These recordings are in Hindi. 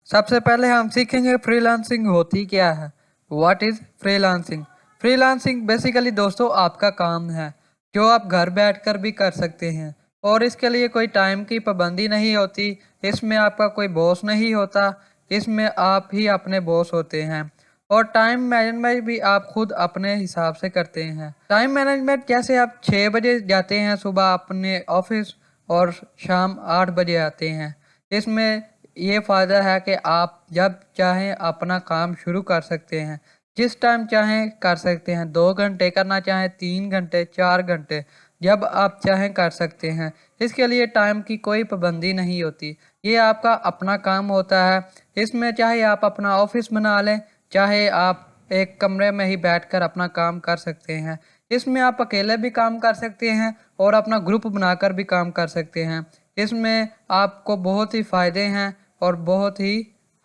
सबसे पहले हम सीखेंगे फ्रीलांसिंग होती क्या है। What is freelancing? Freelancing basically दोस्तों आपका काम है जो आप घर बैठकर भी कर सकते हैं और इसके लिए कोई टाइम की पाबंदी नहीं होती। इसमें आपका कोई बॉस नहीं होता, इसमें आप ही अपने बॉस होते हैं और टाइम मैनेजमेंट भी आप खुद अपने हिसाब से करते हैं। टाइम मैनेजमेंट जैसे आप 6 बजे जाते हैं सुबह अपने ऑफिस और शाम 8 बजे आते हैं। इसमें ये फ़ायदा है कि आप जब चाहें अपना काम शुरू कर सकते हैं, जिस टाइम चाहें कर सकते हैं। 2 घंटे करना चाहें, 3 घंटे, 4 घंटे, जब आप चाहें कर सकते हैं। इसके लिए टाइम की कोई पाबंदी नहीं होती, ये आपका अपना काम होता है। इसमें चाहे आप अपना ऑफिस बना लें, चाहे आप एक कमरे में ही बैठकर अपना काम कर सकते हैं। इसमें आप अकेले भी काम कर सकते हैं और अपना ग्रुप बनाकर भी काम कर सकते हैं। इसमें आपको बहुत ही फ़ायदे हैं और बहुत ही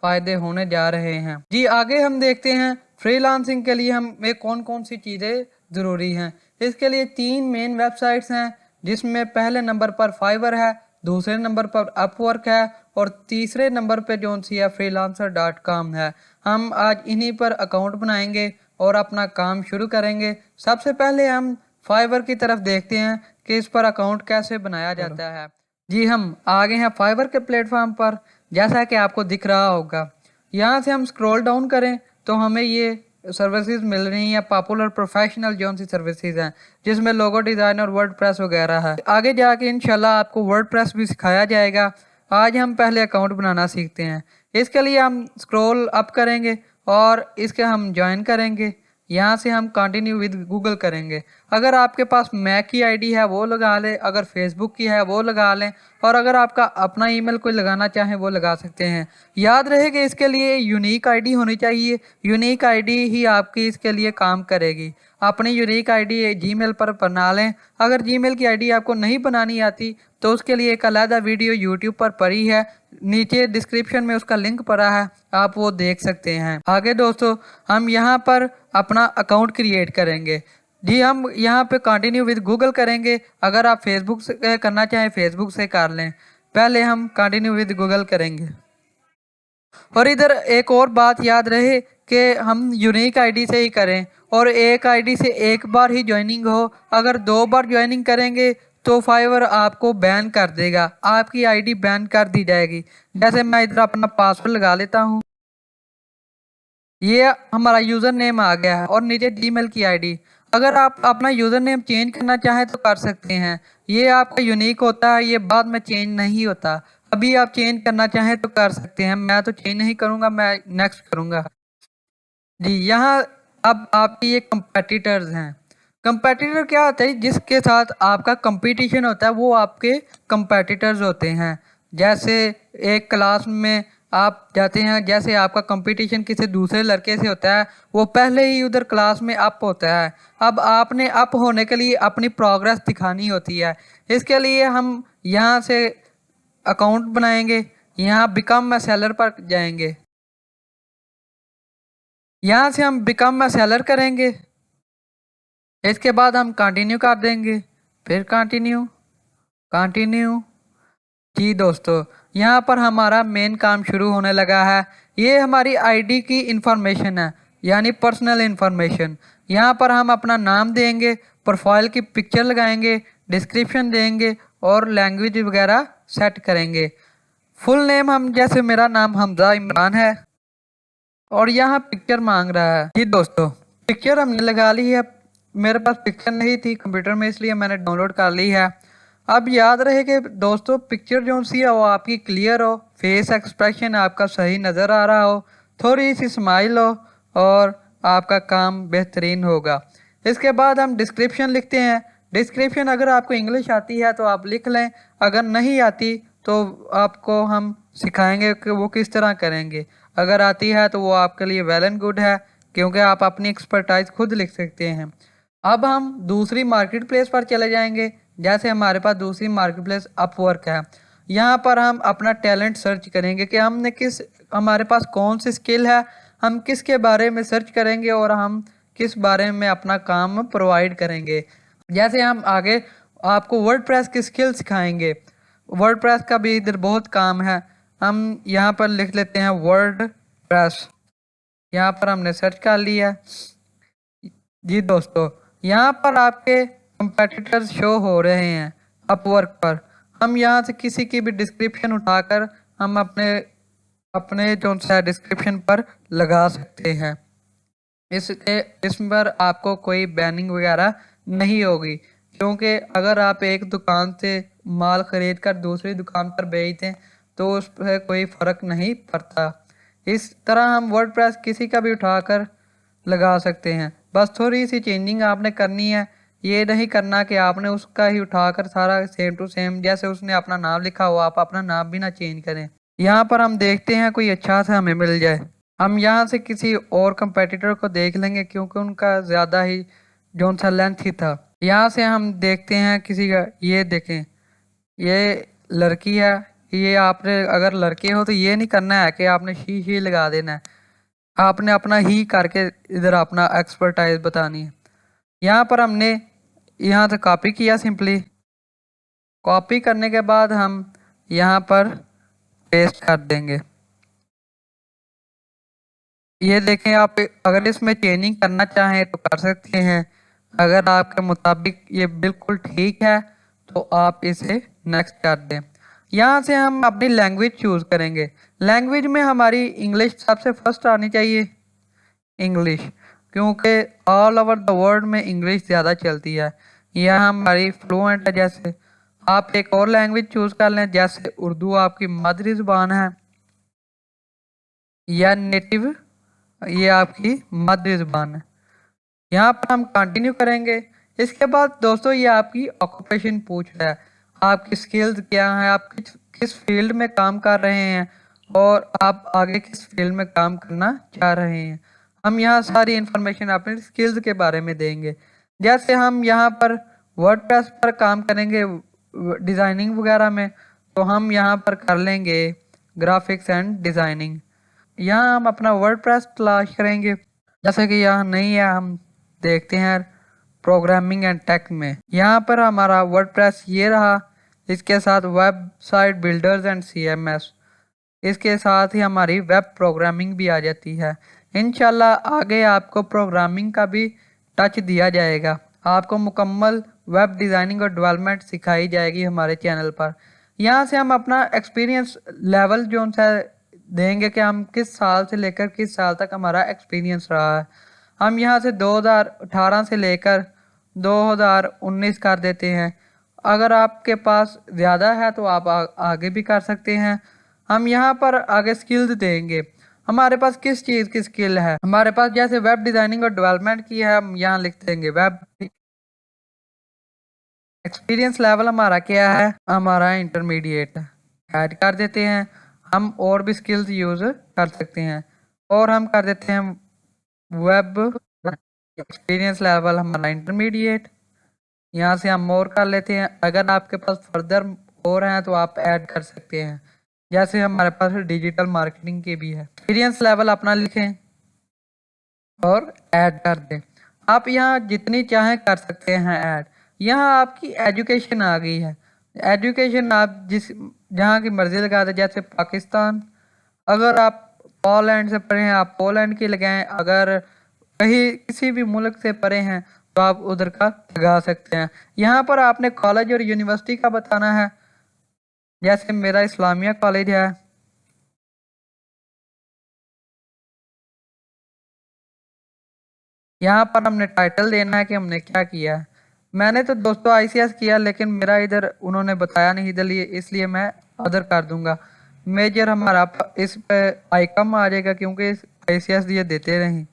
फ़ायदे होने जा रहे हैं। जी आगे हम देखते हैं फ्रीलांसिंग के लिए हमें कौन कौन सी चीज़ें ज़रूरी हैं। इसके लिए 3 मेन वेबसाइट्स हैं, जिसमें पहले नंबर पर फाइवर है, दूसरे नंबर पर अपवर्क है और तीसरे नंबर पे जौन सी है freelancer.com है। हम आज इन्हीं पर अकाउंट बनाएंगे और अपना काम शुरू करेंगे। सबसे पहले हम फाइवर की तरफ देखते हैं कि इस पर अकाउंट कैसे बनाया जाता है। जी हम आ गए हैं फाइवर के प्लेटफॉर्म पर, जैसा कि आपको दिख रहा होगा। यहाँ से हम स्क्रॉल डाउन करें तो हमें ये सर्विसेज मिल रही हैं, पॉपुलर प्रोफेशनल जौन सी सर्विसेज हैं, जिसमें लोगो डिज़ाइन और वर्डप्रेस वगैरह है। आगे जाके इंशाल्लाह आपको वर्डप्रेस भी सिखाया जाएगा। आज हम पहले अकाउंट बनाना सीखते हैं। इसके लिए हम स्क्रॉल अप करेंगे और इसके हम ज्वाइन करेंगे। यहाँ से हम कंटिन्यू विद गूगल करेंगे। अगर आपके पास मैक की आईडी है वो लगा लें, अगर फेसबुक की है वो लगा लें और अगर आपका अपना ईमेल कोई लगाना चाहें वो लगा सकते हैं। याद रहे कि इसके लिए यूनिक आईडी होनी चाहिए, यूनिक आईडी ही आपकी इसके लिए काम करेगी। अपनी यूनिक आईडी जीमेल पर बना लें। अगर जीमेल की आईडी आपको नहीं बनानी आती तो उसके लिए एक अलग वीडियो यूट्यूब पर पड़ी है, नीचे डिस्क्रिप्शन में उसका लिंक पड़ा है, आप वो देख सकते हैं। आगे दोस्तों हम यहाँ पर अपना अकाउंट क्रिएट करेंगे। जी हम यहाँ पे कंटिन्यू विद गूगल करेंगे। अगर आप फेसबुक से करना चाहें फेसबुक से कर लें, पहले हम कंटिन्यू विद गूगल करेंगे। और इधर एक और बात याद रहे कि हम यूनिक आईडी से ही करें और एक आईडी से एक बार ही ज्वाइनिंग हो। अगर 2 बार ज्वाइनिंग करेंगे तो फाइवर आपको बैन कर देगा, आपकी आईडी बैन कर दी जाएगी। जैसे मैं इधर अपना पासवर्ड लगा लेता हूँ, ये हमारा यूज़र नेम आ गया है और नीचे जीमेल की आईडी। अगर आप अपना यूज़र नेम चेंज करना चाहें तो कर सकते हैं, ये आपका यूनिक होता है, ये बाद में चेंज नहीं होता। अभी आप चेंज करना चाहें तो कर सकते हैं, मैं तो चेंज नहीं करूँगा, मैं नेक्स्ट करूँगा। जी यहाँ अब आपके ये कंपेटिटर्स हैं। कंपेटिटर क्या होता है? जिसके साथ आपका कंपटीशन होता है वो आपके कंपेटिटर्स होते हैं। जैसे एक क्लास में आप जाते हैं, जैसे आपका कंपटीशन किसी दूसरे लड़के से होता है, वो पहले ही उधर क्लास में अप होता है। अब आपने अप होने के लिए अपनी प्रोग्रेस दिखानी होती है। इसके लिए हम यहाँ से अकाउंट बनाएंगे, यहाँ बिकम अ सेलर पर जाएंगे। यहाँ से हम बिकम अ सेलर करेंगे। इसके बाद हम कंटिन्यू कर देंगे, फिर कंटिन्यू कंटिन्यू। जी दोस्तों यहाँ पर हमारा मेन काम शुरू होने लगा है। ये हमारी आईडी की इंफॉर्मेशन है, यानी पर्सनल इंफॉर्मेशन। यहाँ पर हम अपना नाम देंगे, प्रोफाइल की पिक्चर लगाएंगे, डिस्क्रिप्शन देंगे और लैंग्वेज वगैरह सेट करेंगे। फुल नेम हम, जैसे मेरा नाम हमजा इमरान है और यहाँ पिक्चर मांग रहा है। जी दोस्तों पिक्चर हमने लगा ली है, मेरे पास पिक्चर नहीं थी कंप्यूटर में इसलिए मैंने डाउनलोड कर ली है। अब याद रहे कि दोस्तों पिक्चर जो सी है वो आपकी क्लियर हो, फेस एक्सप्रेशन आपका सही नज़र आ रहा हो, थोड़ी सी स्माइल हो और आपका काम बेहतरीन होगा। इसके बाद हम डिस्क्रिप्शन लिखते हैं। डिस्क्रिप्शन अगर आपको इंग्लिश आती है तो आप लिख लें, अगर नहीं आती तो आपको हम सिखाएंगे कि वो किस तरह करेंगे। अगर आती है तो वो आपके लिए वेल एंड गुड है, क्योंकि आप अपनी एक्सपर्टाइज खुद लिख सकते हैं। अब हम दूसरी मार्केट प्लेस पर चले जाएंगे। जैसे हमारे पास दूसरी मार्केट प्लेस अपवर्क है, यहाँ पर हम अपना टैलेंट सर्च करेंगे कि हमने हमारे पास कौन सी स्किल है, हम किसके बारे में सर्च करेंगे और हम किस बारे में अपना काम प्रोवाइड करेंगे। जैसे हम आगे आपको वर्डप्रेस की स्किल सिखाएंगे, वर्डप्रेस का भी इधर बहुत काम है। हम यहाँ पर लिख लेते हैं वर्ड प्रेस। यहाँ पर हमने सर्च कर लिया। जी दोस्तों, यहाँ पर आपके कंपेटिटर्स शो हो रहे हैं अपवर्क पर। हम यहाँ से किसी की भी डिस्क्रिप्शन उठाकर हम अपने अपने जो सा डिस्क्रिप्शन पर लगा सकते हैं। इस पर आपको कोई बैनिंग वगैरह नहीं होगी, क्योंकि अगर आप एक दुकान से माल खरीद कर दूसरी दुकान पर बेचते हैं तो उस पर कोई फ़र्क नहीं पड़ता। इस तरह हम वर्डप्रेस किसी का भी उठाकर लगा सकते हैं। बस थोड़ी सी चेंजिंग आपने करनी है। ये नहीं करना कि आपने उसका ही उठाकर सारा सेम टू सेम, जैसे उसने अपना नाम लिखा हो आप अपना नाम भी ना चेंज करें। यहाँ पर हम देखते हैं कोई अच्छा सा हमें मिल जाए। हम यहाँ से किसी और कंपेटिटर को देख लेंगे, क्योंकि उनका ज़्यादा ही जोन सा लेंथ ही था। यहाँ से हम देखते हैं किसी का, ये देखें, ये लड़की है। ये आपने अगर लड़के हो तो ये नहीं करना है कि आपने ही लगा देना है। आपने अपना ही करके इधर अपना एक्सपर्टाइज बतानी है। यहाँ पर हमने यहाँ से कॉपी किया, सिंपली कॉपी करने के बाद हम यहाँ पर पेस्ट कर देंगे। ये देखें, आप अगर इसमें चेंजिंग करना चाहें तो कर सकते हैं। अगर आपके मुताबिक ये बिल्कुल ठीक है तो आप इसे नेक्स्ट कर दें। यहाँ से हम अपनी लैंग्वेज चूज़ करेंगे। लैंग्वेज में हमारी इंग्लिश सबसे फर्स्ट आनी चाहिए, इंग्लिश, क्योंकि ऑल ओवर द वर्ल्ड में इंग्लिश ज़्यादा चलती है। यह हमारी फ्लुएंट है। जैसे आप एक और लैंग्वेज चूज़ कर लें, जैसे उर्दू आपकी मादरी ज़ुबान है या नेटिव, ये आपकी मादरी ज़ुबान है। यहाँ पर हम कंटिन्यू करेंगे। इसके बाद दोस्तों ये आपकी ऑक्यूपेशन पूछ रहा है, आपकी स्किल्स क्या हैं, आप किस फील्ड में काम कर रहे हैं और आप आगे किस फील्ड में काम करना चाह रहे हैं। हम यहाँ सारी इंफॉर्मेशन अपने स्किल्स के बारे में देंगे। जैसे हम यहाँ पर वर्डप्रेस पर काम करेंगे डिज़ाइनिंग वगैरह में, तो हम यहाँ पर कर लेंगे ग्राफिक्स एंड डिज़ाइनिंग। यहाँ हम अपना वर्डप्रेस तलाश करेंगे। जैसे कि यहाँ नहीं है, हम देखते हैं प्रोग्रामिंग एंड टेक में। यहाँ पर हमारा वर्डप्रेस ये रहा। इसके साथ वेबसाइट बिल्डर्स एंड सीएमएस, इसके साथ ही हमारी वेब प्रोग्रामिंग भी आ जाती है। इंशाल्लाह आगे आपको प्रोग्रामिंग का भी टच दिया जाएगा। आपको मुकम्मल वेब डिज़ाइनिंग और डेवलपमेंट सिखाई जाएगी हमारे चैनल पर। यहाँ से हम अपना एक्सपीरियंस लेवल जो सा देंगे कि हम किस साल से लेकर किस साल तक हमारा एक्सपीरियंस रहा है। हम यहाँ से 2018 से लेकर 2019 कर देते हैं। अगर आपके पास ज़्यादा है तो आप आगे भी कर सकते हैं। हम यहाँ पर आगे स्किल्स देंगे, हमारे पास किस चीज़ की स्किल है। हमारे पास जैसे वेब डिज़ाइनिंग और डेवलपमेंट की है, हम यहाँ लिख देंगे वेब। एक्सपीरियंस लेवल हमारा क्या है, हमारा इंटरमीडिएट है, ऐड कर देते हैं। हम और भी स्किल्स यूज़ कर सकते हैं और हम कर देते हैं वेब एक्सपीरियंस लेवल हमारा इंटरमीडिएट। यहाँ से हम मोर कर लेते हैं। अगर आपके पास फर्दर और हैं तो आप ऐड कर सकते हैं। जैसे हमारे पास डिजिटल मार्केटिंग की भी है। एक्सपीरियंस लेवल अपना लिखें और ऐड कर दें। आप यहाँ जितनी चाहें कर सकते हैं ऐड। यहाँ आपकी एजुकेशन आ गई है। एजुकेशन आप जहाँ की मर्जी लगा दें। जैसे पाकिस्तान, अगर आप पोलैंड से पढ़े हैं आप पोलैंड की लगाएं। अगर कहीं किसी भी मुल्क से पढ़े हैं तो आप उधर का लगा सकते हैं। यहाँ पर आपने कॉलेज और यूनिवर्सिटी का बताना है। जैसे मेरा इस्लामिया कॉलेज है, यहाँ पर हमने टाइटल देना है कि हमने क्या किया है। मैंने तो दोस्तों आईसीएस किया, लेकिन मेरा इधर उन्होंने बताया नहीं इधर, इसलिए मैं अदर कर दूंगा। मेजर हमारा इस पे आइकम आ जाएगा, क्योंकि आईसीएस ये देते नहीं।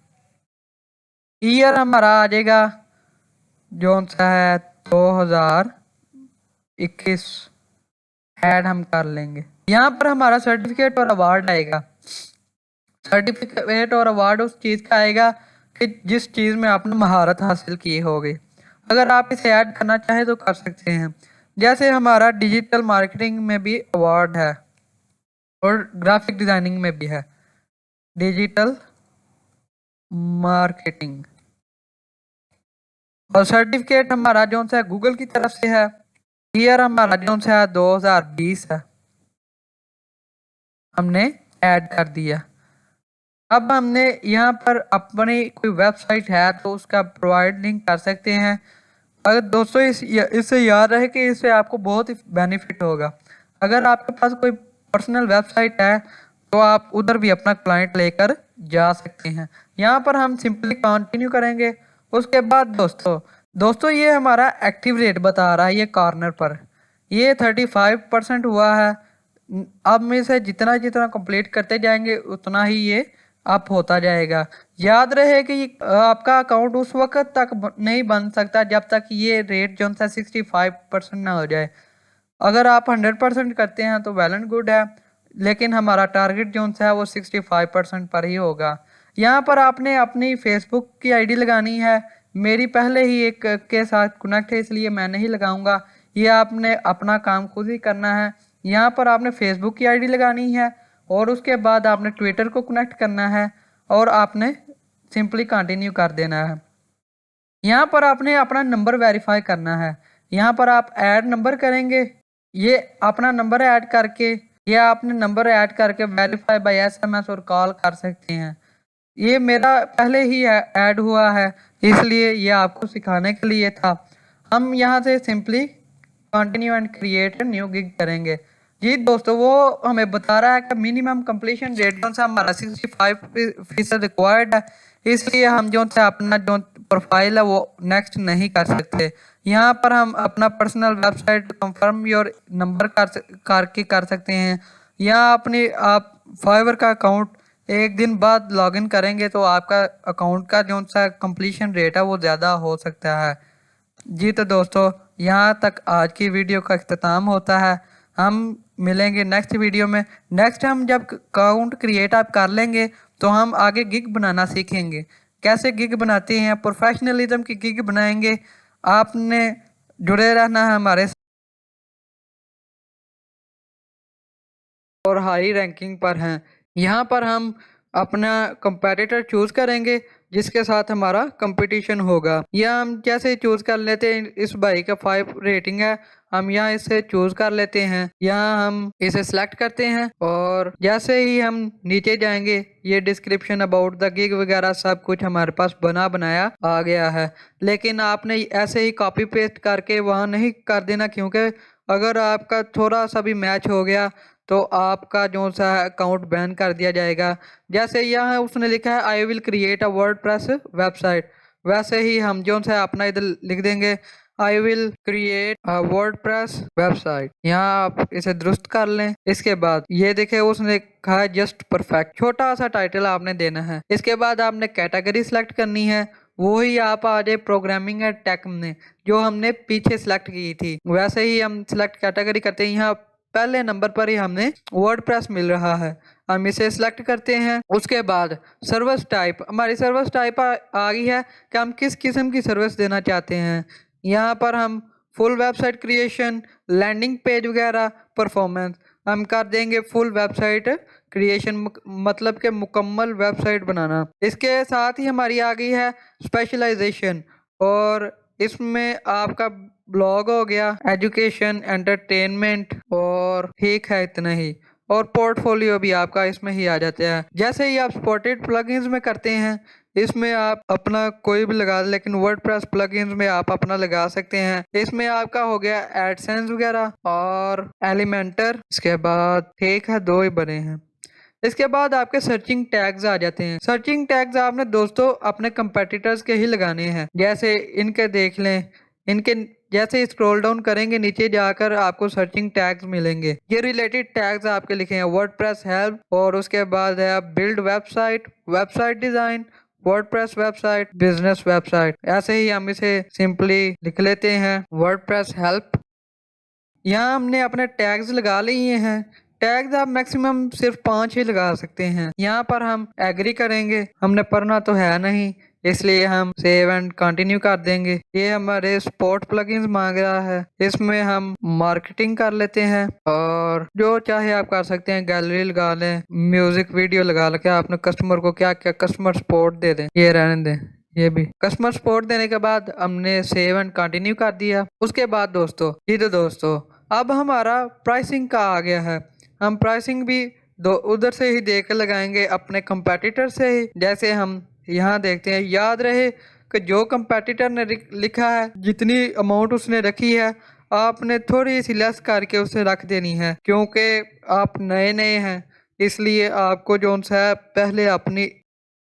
ईयर हमारा आ जाएगा जो सा है 2021, ऐड हम कर लेंगे। यहाँ पर हमारा सर्टिफिकेट और अवार्ड आएगा। सर्टिफिकेट और अवार्ड उस चीज़ का आएगा कि जिस चीज़ में आपने महारत हासिल की होगी। अगर आप इसे ऐड करना चाहें तो कर सकते हैं। जैसे हमारा डिजिटल मार्केटिंग में भी अवार्ड है और ग्राफिक डिज़ाइनिंग में भी है। डिजिटल मार्केटिंग और सर्टिफिकेट हमारा जो सा गूगल की तरफ से है। ईयर हमारा जो सा 2020 है। हमने ऐड कर दिया। अब हमने यहाँ पर अपनी कोई वेबसाइट है तो उसका प्रोवाइड लिंक कर सकते हैं। अगर दोस्तों इससे याद रहे कि इससे आपको बहुत ही बेनिफिट होगा। अगर आपके पास कोई पर्सनल वेबसाइट है तो आप उधर भी अपना क्लाइंट लेकर जा सकते हैं। यहाँ पर हम सिंपली कंटिन्यू करेंगे। उसके बाद दोस्तों ये हमारा एक्टिव रेट बता रहा है ये कॉर्नर पर, ये 35% हुआ है। अब में से जितना जितना कंप्लीट करते जाएंगे उतना ही ये अप होता जाएगा। याद रहे कि आपका अकाउंट उस वक्त तक नहीं बन सकता जब तक ये रेट जो सा 65% ना हो जाए। अगर आप 100% करते हैं तो वेल एंड गुड है, लेकिन हमारा टारगेट जो सा है वो 65% पर ही होगा। यहाँ पर आपने अपनी फेसबुक की आईडी लगानी है। मेरी पहले ही एक के साथ कनेक्ट है इसलिए मैं नहीं लगाऊंगा। ये आपने अपना काम खुद ही करना है। यहाँ पर आपने फेसबुक की आईडी लगानी है और उसके बाद आपने ट्विटर को कनेक्ट करना है और आपने सिंपली कंटिन्यू कर देना है। यहाँ पर आपने अपना नंबर वेरीफाई करना है। यहाँ पर आप ऐड नंबर करेंगे, ये अपना नंबर ऐड करके या आपने नंबर ऐड करके वेरीफाई बाय एसएमएस और कॉल कर सकते हैं। ये मेरा पहले ही ऐड हुआ है इसलिए ये आपको सिखाने के लिए था। हम यहाँ से simply continue and create new gig करेंगे। जी दोस्तों, वो हमें बता रहा है कि मिनिमम कंप्लीशन रेट जो सा हमारा 65% रिक्वायर्ड है, इसलिए हम जो सा अपना जो प्रोफाइल है वो नेक्स्ट नहीं कर सकते। यहाँ पर हम अपना personal website confirm your number करके कर सकते हैं। यहाँ अपनी आप फाइवर का अकाउंट एक दिन बाद लॉगिन करेंगे तो आपका अकाउंट का जो सा कंप्लीशन रेट है वो ज़्यादा हो सकता है। जी तो दोस्तों, यहाँ तक आज की वीडियो का इख्तिताम होता है। हम मिलेंगे नेक्स्ट वीडियो में। नेक्स्ट हम जब अकाउंट क्रिएट आप कर लेंगे तो हम आगे गिग बनाना सीखेंगे। कैसे गिग बनाते हैं, प्रोफेशनलिज्म की गिग बनाएंगे। आपने जुड़े रहना है हमारे और हाई रैंकिंग पर हैं। यहाँ पर हम अपना कंपेटिटर चूज करेंगे जिसके साथ हमारा कंपटीशन होगा। या हम जैसे चूज कर लेते हैं, इस भाई का 5 रेटिंग है, हम यहाँ इसे चूज कर लेते हैं। यहाँ हम इसे सिलेक्ट करते हैं और जैसे ही हम नीचे जाएंगे ये डिस्क्रिप्शन अबाउट द गिग वगैरह सब कुछ हमारे पास बना बनाया आ गया है। लेकिन आपने ऐसे ही कॉपी पेस्ट करके वहाँ नहीं कर देना, क्योंकि अगर आपका थोड़ा सा भी मैच हो गया तो आपका जो सा अकाउंट बैन कर दिया जाएगा। जैसे यहाँ उसने लिखा है I will create a WordPress website, वैसे ही हम जो सा अपना इधर लिख देंगे I will create a WordPress website. यहाँ आप इसे दुरुस्त कर लें। इसके बाद ये देखे उसने कहा है जस्ट परफेक्ट, छोटा सा टाइटल आपने देना है। इसके बाद आपने कैटेगरी सिलेक्ट करनी है, वही आप आ जाए प्रोग्रामिंग एंड टेक में जो हमने पीछे सिलेक्ट की थी, वैसे ही हम सिलेक्ट कैटेगरी करते हैं। यहाँ पहले नंबर पर ही हमें वर्डप्रेस मिल रहा है, हम इसे सिलेक्ट करते हैं। उसके बाद सर्विस टाइप, हमारी सर्विस टाइप आ गई है कि हम किस किस्म की सर्विस देना चाहते हैं। यहाँ पर हम full website creation, landing page वगैरह, परफॉर्मेंस हम कर देंगे फुल वेबसाइट क्रिएशन, मतलब के मुकम्मल वेबसाइट बनाना। इसके साथ ही हमारी आ गई है स्पेशलाइजेशन, और इसमें आपका ब्लॉग हो गया, एजुकेशन, एंटरटेनमेंट, और ठीक है इतना ही। और पोर्टफोलियो भी आपका इसमें ही आ जाता है। जैसे ही आप सपोर्टेड प्लगइन्स में करते हैं इसमें आप अपना कोई भी लगा, लेकिन वर्डप्रेस प्लगइन्स में आप अपना लगा सकते हैं। इसमें आपका हो गया एडसेंस वगैरह और एलिमेंटर। इसके बाद ठीक है, 2 ही बने हैं। इसके बाद आपके सर्चिंग टैग्स आ जाते हैं। सर्चिंग टैग्स आपने दोस्तों अपने कंपेटिटर्स के ही लगाने हैं। जैसे इनके देख लें, इनके जैसे स्क्रॉल डाउन करेंगे नीचे जाकर आपको सर्चिंग टैग्स मिलेंगे। ये रिलेटेड टैग्स आपके लिखे हैं वर्डप्रेस हेल्प, और उसके बाद है build website, website design, WordPress website, business website. ऐसे ही हम इसे सिंपली लिख लेते हैं वर्डप्रेस हेल्प। यहाँ हमने अपने टैग्स लगा लिए हैं। टैग्स आप मैक्सिमम सिर्फ 5 ही लगा सकते हैं। यहाँ पर हम एग्री करेंगे, हमने पढ़ना तो है नहीं इसलिए हम सेव एंड कंटिन्यू कर देंगे। ये हमारे स्पोर्ट प्लगइन्स मांग रहा है, इसमें हम मार्केटिंग कर लेते हैं और जो चाहे आप कर सकते हैं। गैलरी लगा लें, म्यूजिक वीडियो लगा लें, आपने कस्टमर को क्या क्या कस्टमर सपोर्ट दे दें, ये रहने दें। ये भी कस्टमर सपोर्ट देने के बाद हमने सेव एंड कंटिन्यू कर दिया। उसके बाद दोस्तों, ये तो दोस्तों अब हमारा प्राइसिंग का आ गया है। हम प्राइसिंग भी दो उधर से ही देख कर लगाएंगे अपने कंपेटिटर से ही। जैसे हम यहाँ देखते हैं, याद रहे कि जो कंपेटिटर ने लिखा है, जितनी अमाउंट उसने रखी है, आपने थोड़ी सी लेस करके उसे रख देनी है, क्योंकि आप नए नए हैं। इसलिए आपको जो है पहले अपनी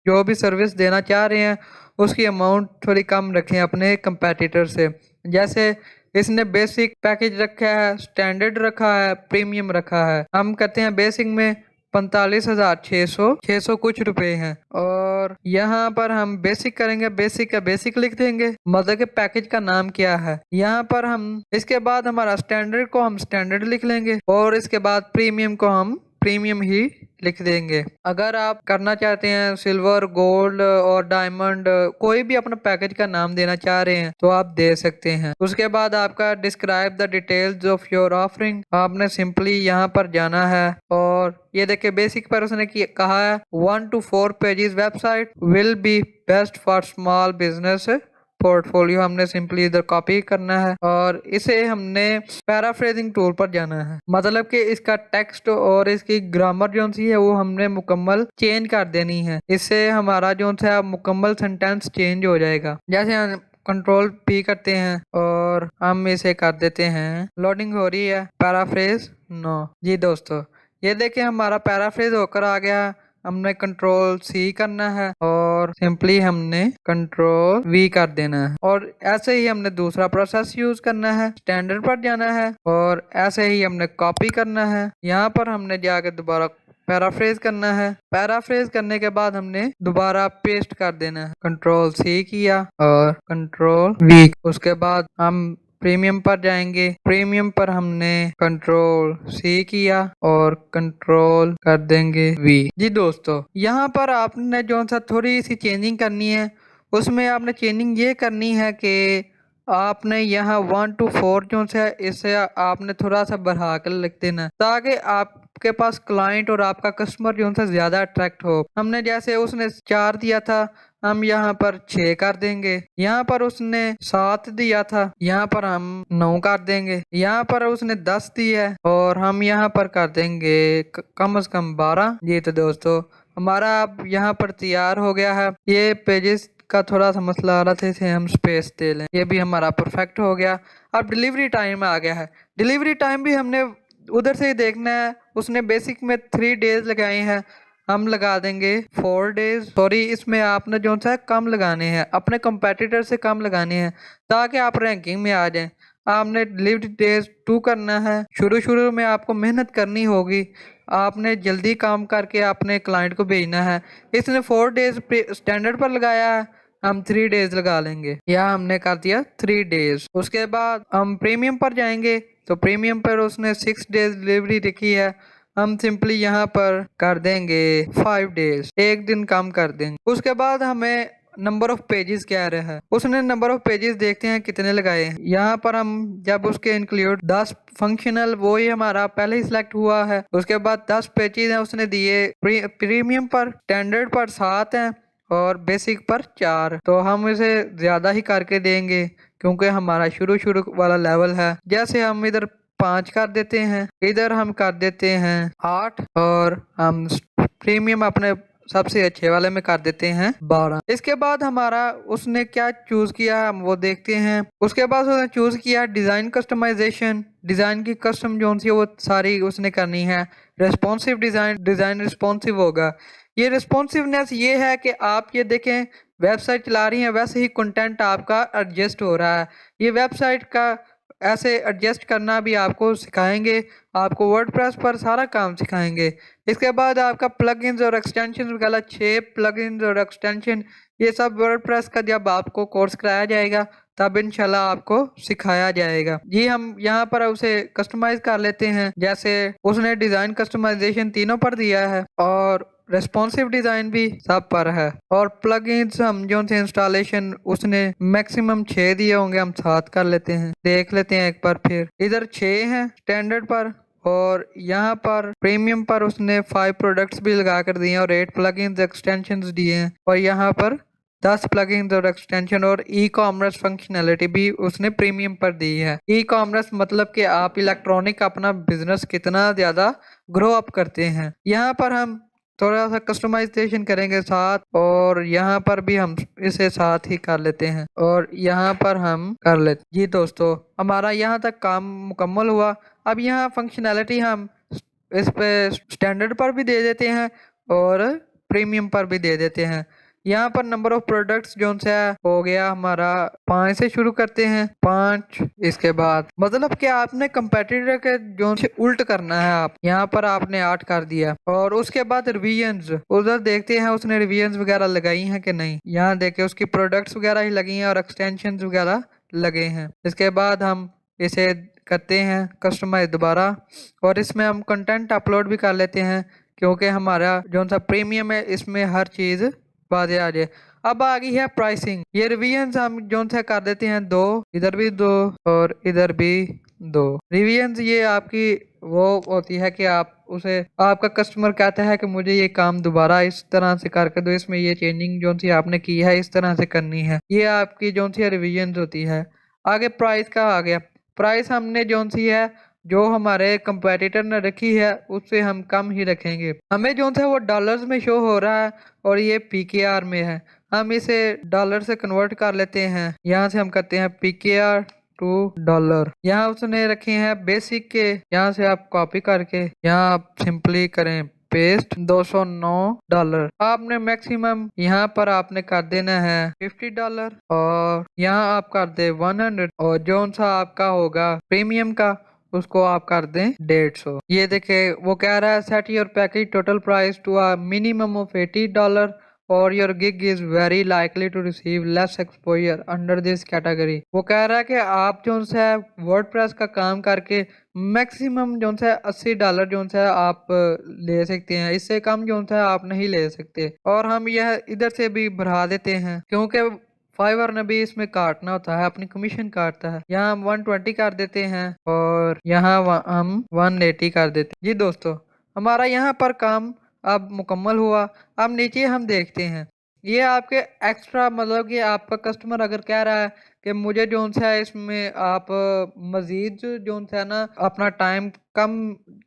जो भी सर्विस देना चाह रहे हैं उसकी अमाउंट थोड़ी कम रखें अपने कंपेटिटर से। जैसे इसने बेसिक पैकेज रखा है, स्टैंडर्ड रखा है, प्रीमियम रखा है। हम कहते हैं बेसिक में 45,600 कुछ रुपए हैं, और यहाँ पर हम बेसिक करेंगे, बेसिक का बेसिक लिख देंगे, मतलब कि पैकेज का नाम क्या है। यहाँ पर हम इसके बाद हमारा स्टैंडर्ड को हम स्टैंडर्ड लिख लेंगे, और इसके बाद प्रीमियम को हम प्रीमियम ही लिख देंगे। अगर आप करना चाहते हैं सिल्वर, गोल्ड और डायमंड, कोई भी अपना पैकेज का नाम देना चाह रहे हैं तो आप दे सकते हैं। उसके बाद आपका describe the details of your offering, आपने सिंपली यहाँ पर जाना है, और ये देखिए बेसिक पर उसने कहा है 1 to 4 pages website will be best for small business portfolio. हमने सिंपली इधर कॉपी करना है, और इसे हमने पैराफ्रेजिंग टूल पर जाना है, मतलब कि इसका टेक्स्ट और इसकी ग्रामर जो सी है वो हमने मुकम्मल चेंज कर देनी है। इससे हमारा जो है मुकम्मल सेंटेंस चेंज हो जाएगा। जैसे हम कंट्रोल पी करते हैं और हम इसे कर देते हैं, लोडिंग हो रही है, पैराफ्रेज नो। जी दोस्तों, ये देखिए हमारा पैराफ्रेज होकर आ गया। हमने कंट्रोल सी करना है और सिंपली हमने कंट्रोल वी कर देना है, और ऐसे ही हमने दूसरा प्रोसेस यूज करना है, स्टैंडर्ड पर जाना है, और ऐसे ही हमने कॉपी करना है। यहाँ पर हमने जाकर दोबारा पैराफ्रेज करना है। पैराफ्रेज करने के बाद हमने दोबारा पेस्ट कर देना है, कंट्रोल सी किया और कंट्रोल वी। उसके बाद हम प्रीमियम पर जाएंगे, प्रीमियम पर हमने कंट्रोल सी किया और कंट्रोल कर देंगे वी। जी दोस्तों, यहाँ पर आपने जो सा थोड़ी सी चेंजिंग करनी है, उसमें आपने चेंजिंग ये करनी है कि आपने यहाँ 1 to 4 जो है इसे आपने थोड़ा सा बढ़ा कर लिख देना, ताकि आपके पास क्लाइंट और आपका कस्टमर जो है ज्यादा अट्रैक्ट हो। हमने जैसे उसने 4 दिया था, हम यहाँ पर 6 कर देंगे। यहाँ पर उसने 7 दिया था, यहाँ पर हम 9 कर देंगे। यहाँ पर उसने 10 दिया है और हम यहाँ पर कर देंगे कम से कम 12। जी तो दोस्तों, हमारा अब यहाँ पर तैयार हो गया है। ये पेजेस का थोड़ा सा मसला आ रहा था, इसे हम स्पेस दे लें। ये भी हमारा परफेक्ट हो गया। अब डिलीवरी टाइम आ गया है। डिलीवरी टाइम भी हमने उधर से ही देखना है। उसने बेसिक में 3 डेज लगाए हैं, हम लगा देंगे 4 डेज। सॉरी, इसमें आपने जो है कम लगाने हैं, अपने कंपेटिटर से कम लगाने हैं, ताकि आप रैंकिंग में आ जाएं। आपने डिलीवरी डेज 2 करना है। शुरू में आपको मेहनत करनी होगी, आपने जल्दी काम करके अपने क्लाइंट को भेजना है। इसने 4 डेज स्टैंडर्ड पर लगाया है, हम 3 डेज लगा लेंगे। या हमने कर दिया 3 डेज। उसके बाद हम प्रीमियम पर जाएंगे, तो प्रीमियम पर उसने 6 डेज डिलीवरी लिखी है, हम सिंपली यहाँ पर कर देंगे 5 डेज, 1 दिन कम कर देंगे। उसके बाद हमें नंबर ऑफ पेजेस कह रहा है, उसने नंबर ऑफ पेजेस देखते हैं कितने लगाए हैं। यहाँ पर हम जब उसके इंक्लूड 10 फंक्शनल, वो ही हमारा पहले ही सिलेक्ट हुआ है। उसके बाद 10 पेजेस हैं उसने दिए। प्रीमियम पर, स्टैंडर्ड पर 7 हैं और बेसिक पर 4। तो हम इसे ज्यादा ही करके देंगे, क्योंकि हमारा शुरू वाला लेवल है। जैसे हम इधर 5 कर देते हैं, इधर हम कर देते हैं 8, और हम प्रीमियम अपने सबसे अच्छे वाले में कर देते हैं 12। इसके बाद हमारा उसने क्या चूज किया हम वो देखते हैं। उसके बाद उसने चूज किया डिजाइन कस्टमाइजेशन। डिजाइन की कस्टम जो सी वो सारी उसने करनी है। रेस्पॉन्सिव डिजाइन, डिजाइन रिस्पॉन्सिव होगा। ये रिस्पॉन्सिवनेस ये है कि आप ये देखें, वेबसाइट चला रही हैं, वैसे ही कंटेंट आपका एडजस्ट हो रहा है। ये वेबसाइट का ऐसे एडजस्ट करना भी आपको सिखाएंगे, आपको वर्डप्रेस पर सारा काम सिखाएंगे। इसके बाद आपका प्लगइन्स और एक्सटेंशन वगैरह 6 प्लगइन्स और एक्सटेंशन, ये सब वर्डप्रेस का जब आपको कोर्स कराया जाएगा तब इंशाल्लाह आपको सिखाया जाएगा। जी हम यहाँ पर उसे कस्टमाइज कर लेते हैं। जैसे उसने डिजाइन कस्टमाइजेशन तीनों पर दिया है और रेस्पॉन्सिव डिजाइन भी सब पर है, और प्लगइन्स हम जो से इंस्टॉलेशन उसने मैक्सिमम 6 दिए होंगे, हम 7 कर लेते हैं। देख लेते हैं एक बार फिर, इधर 6 हैं स्टैंडर्ड पर, और यहाँ पर प्रीमियम पर उसने 5 प्रोडक्ट्स भी लगा कर दिए और 8 प्लगइन्स एक्सटेंशंस दिए हैं, और यहाँ पर 10 प्लगइन्स और एक्सटेंशन और ई कॉमर्स फंक्शनैलिटी भी उसने प्रीमियम पर दी है। ई कॉमर्स मतलब कि आप इलेक्ट्रॉनिक अपना बिजनेस कितना ज़्यादा ग्रो अप करते हैं। यहाँ पर हम थोड़ा सा कस्टमाइजेशन करेंगे साथ, और यहाँ पर भी हम इसे साथ ही कर लेते हैं, और यहाँ पर हम कर लेते। जी दोस्तों, हमारा यहाँ तक काम मुकम्मल हुआ। अब यहाँ फंक्शनैलिटी हम इस पे स्टैंडर्ड पर भी दे देते हैं और प्रीमियम पर भी दे देते हैं। यहाँ पर नंबर ऑफ प्रोडक्ट्स जो सा हो गया हमारा 5 से शुरू करते हैं, 5। इसके बाद मतलब कि आपने कंपेटिटर के जो से उल्ट करना है। आप यहाँ पर आपने 8 कर दिया, और उसके बाद रिवीजन्स उधर देखते हैं उसने रिवीजन्स वगैरह लगाई हैं कि नहीं। यहाँ देखे उसकी प्रोडक्ट्स वगैरह ही लगी हैं और एक्सटेंशन वगैरह लगे हैं। इसके बाद हम इसे करते हैं कस्टमाइज दोबारा, और इसमें हम कंटेंट अपलोड भी कर लेते हैं, क्योंकि हमारा जो सा प्रीमियम है इसमें हर चीज़ बातें आ जाए। अब आ गई है प्राइसिंग। ये रिवीजन्स हम जो सा कर देते हैं 2, इधर भी 2 और इधर भी 2 रिवीजन्स। ये आपकी वो होती है कि आप उसे, आपका कस्टमर कहता है कि मुझे ये काम दोबारा इस तरह से करके दो, इसमें ये चेंजिंग जो सी आपने की है इस तरह से करनी है। ये आपकी जो सी रिवीजन्स होती है। आगे प्राइस का आ गया। प्राइस हमने जो सी है जो हमारे कंपेटिटर ने रखी है उससे हम कम ही रखेंगे। हमें जो है वो डॉलर्स में शो हो रहा है और ये पीकेआर में है। हम इसे डॉलर से कन्वर्ट कर लेते हैं। यहाँ से हम करते हैं पीकेआर टू डॉलर। यहाँ उसने रखे हैं बेसिक के, यहाँ से आप कॉपी करके यहाँ आप सिंपली करें पेस्ट $209। आपने मैक्सिमम यहाँ पर आपने कर देना है $50, और यहाँ आप कर दे 100, और जो सा आपका होगा प्रीमियम का उसको आप कर दें 150। ये देखे वो कह रहा है set your package total price to a minimum of $80, और your gig is very likely to receive less exposure under this category. वो कह रहा है कि आप जो है वर्डप्रेस का काम करके मैक्सिमम जो है $80 जो है आप ले सकते हैं, इससे कम जो है आप नहीं ले सकते। और हम यह इधर से भी बढ़ा देते हैं, क्योंकि फाइवर ने भी इसमें काटना होता है, अपनी कमीशन काटता है। यहाँ हम 120 कर देते हैं, और यहाँ हम 180 कर देते हैं। जी दोस्तों, हमारा यहाँ पर काम अब मुकम्मल हुआ। अब नीचे हम देखते हैं, ये आपके एक्स्ट्रा मतलब कि आपका कस्टमर अगर कह रहा है कि मुझे जो है इसमें आप मजीद जो है ना अपना टाइम कम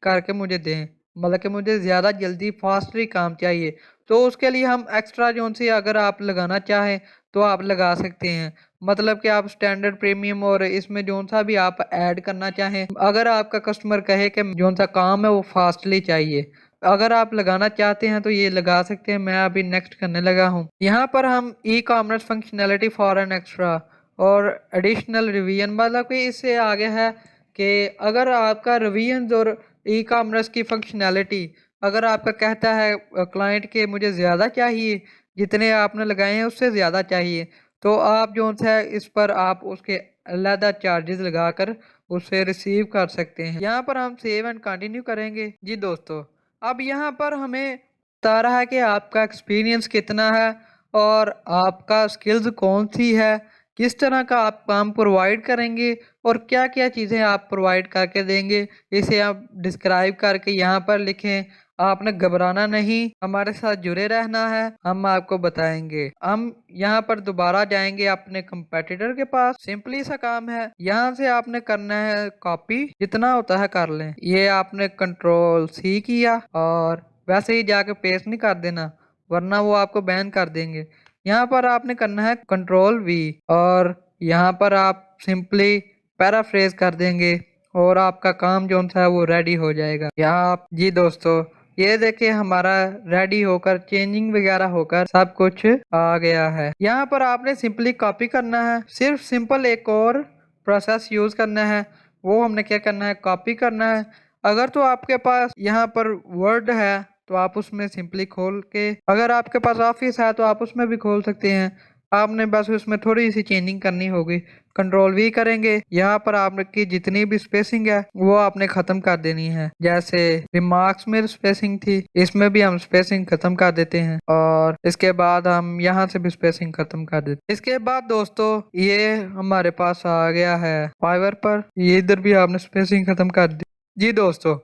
करके मुझे दें, मतलब कि मुझे ज़्यादा जल्दी फास्टली काम चाहिए, तो उसके लिए हम एक्स्ट्रा जो सी अगर आप लगाना चाहें तो आप लगा सकते हैं। मतलब कि आप स्टैंडर्ड प्रीमियम और इसमें जो सा भी आप ऐड करना चाहें, अगर आपका कस्टमर कहे कि जो सा काम है वो फास्टली चाहिए, अगर आप लगाना चाहते हैं तो ये लगा सकते हैं। मैं अभी नेक्स्ट करने लगा हूँ। यहाँ पर हम e commerce functionality for an extra और एडिशनल रिवीजन, मतलब कि इससे आगे है कि अगर आपका रिवीजन और ई कॉमर्स की फंक्शनैलिटी अगर आपका कहता है क्लाइंट के मुझे ज़्यादा चाहिए, जितने आपने लगाए हैं उससे ज़्यादा चाहिए, तो आप जो है इस पर आप उसके अलहदा चार्जेस लगाकर उसे रिसीव कर सकते हैं। यहाँ पर हम सेव एंड कंटिन्यू करेंगे। जी दोस्तों, अब यहाँ पर हमें बता रहा है कि आपका एक्सपीरियंस कितना है और आपका स्किल्स कौन सी है, किस तरह का आप काम प्रोवाइड करेंगे और क्या क्या चीज़ें आप प्रोवाइड करके देंगे, इसे आप डिस्क्राइब करके यहाँ पर लिखें। आपने घबराना नहीं, हमारे साथ जुड़े रहना है, हम आपको बताएंगे। हम यहाँ पर दोबारा जाएंगे अपने कंपेटिटर के पास। सिंपली सा काम है, यहाँ से आपने करना है कॉपी, जितना होता है कर लें। ये आपने कंट्रोल सी किया और वैसे ही जाके पेस्ट नहीं कर देना, वरना वो आपको बैन कर देंगे। यहाँ पर आपने करना है कंट्रोल वी, और यहाँ पर आप सिंपली पैराफ्रेज कर देंगे और आपका काम जो है वो रेडी हो जाएगा। यहाँ आप जी दोस्तों, ये देखिए हमारा रेडी होकर चेंजिंग वगैरह होकर सब कुछ आ गया है। यहाँ पर आपने सिंपली कॉपी करना है, सिर्फ सिंपल एक और प्रोसेस यूज करना है। वो हमने क्या करना है, कॉपी करना है। अगर तो आपके पास यहाँ पर वर्ड है तो आप उसमें सिंपली खोल के, अगर आपके पास ऑफिस है तो आप उसमें भी खोल सकते हैं। आपने बस उसमें थोड़ी सी चेंजिंग करनी होगी। कंट्रोल वी करेंगे, यहाँ पर आपकी जितनी भी स्पेसिंग है वो आपने खत्म कर देनी है। जैसे रिमार्क्स में स्पेसिंग थी, इसमें भी हम स्पेसिंग खत्म कर देते हैं, और इसके बाद हम यहाँ से भी स्पेसिंग खत्म कर देते हैं। इसके बाद दोस्तों ये हमारे पास आ गया है फाइवर पर, ये इधर भी आपने स्पेसिंग खत्म कर दी। जी दोस्तों,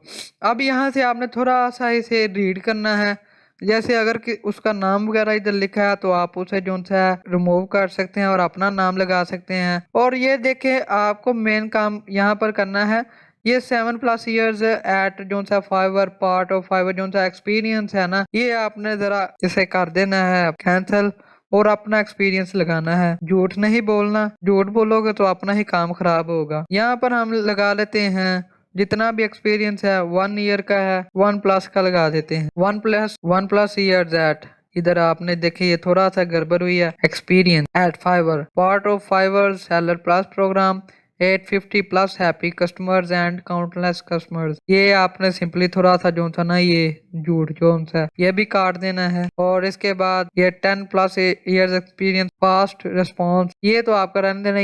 अब यहाँ से आपने थोड़ा सा इसे रीड करना है। जैसे अगर कि उसका नाम वगैरह इधर लिखा है तो आप उसे जो है रिमूव कर सकते हैं और अपना नाम लगा सकते हैं। और ये देखें आपको मेन काम यहाँ पर करना है, ये 7+ ईयर्स एट जो सा फाइवर पार्ट ऑफ फाइवर जो सा एक्सपीरियंस है ना, ये आपने जरा इसे कर देना है कैंसिल और अपना एक्सपीरियंस लगाना है। झूठ नहीं बोलना, झूठ बोलोगे तो अपना ही काम खराब होगा। यहाँ पर हम लगा लेते हैं जितना भी एक्सपीरियंस है 1 ईयर का है, 1+ का लगा देते हैं। 1+1+ ईयर्स एट, इधर आपने देखिए ये थोड़ा सा गड़बड़ हुई है। Experience at Fiverr part of Fiverr seller plus programme 850+ happy customers and countless customers. ये आपने सिंपली थोड़ा सा जो था ना ये झूठ जो सा ये भी काट देना है। और इसके बाद ये 10+ ईयर्स एक्सपीरियंस फास्ट रिस्पॉन्स, ये तो आपका रहने देना,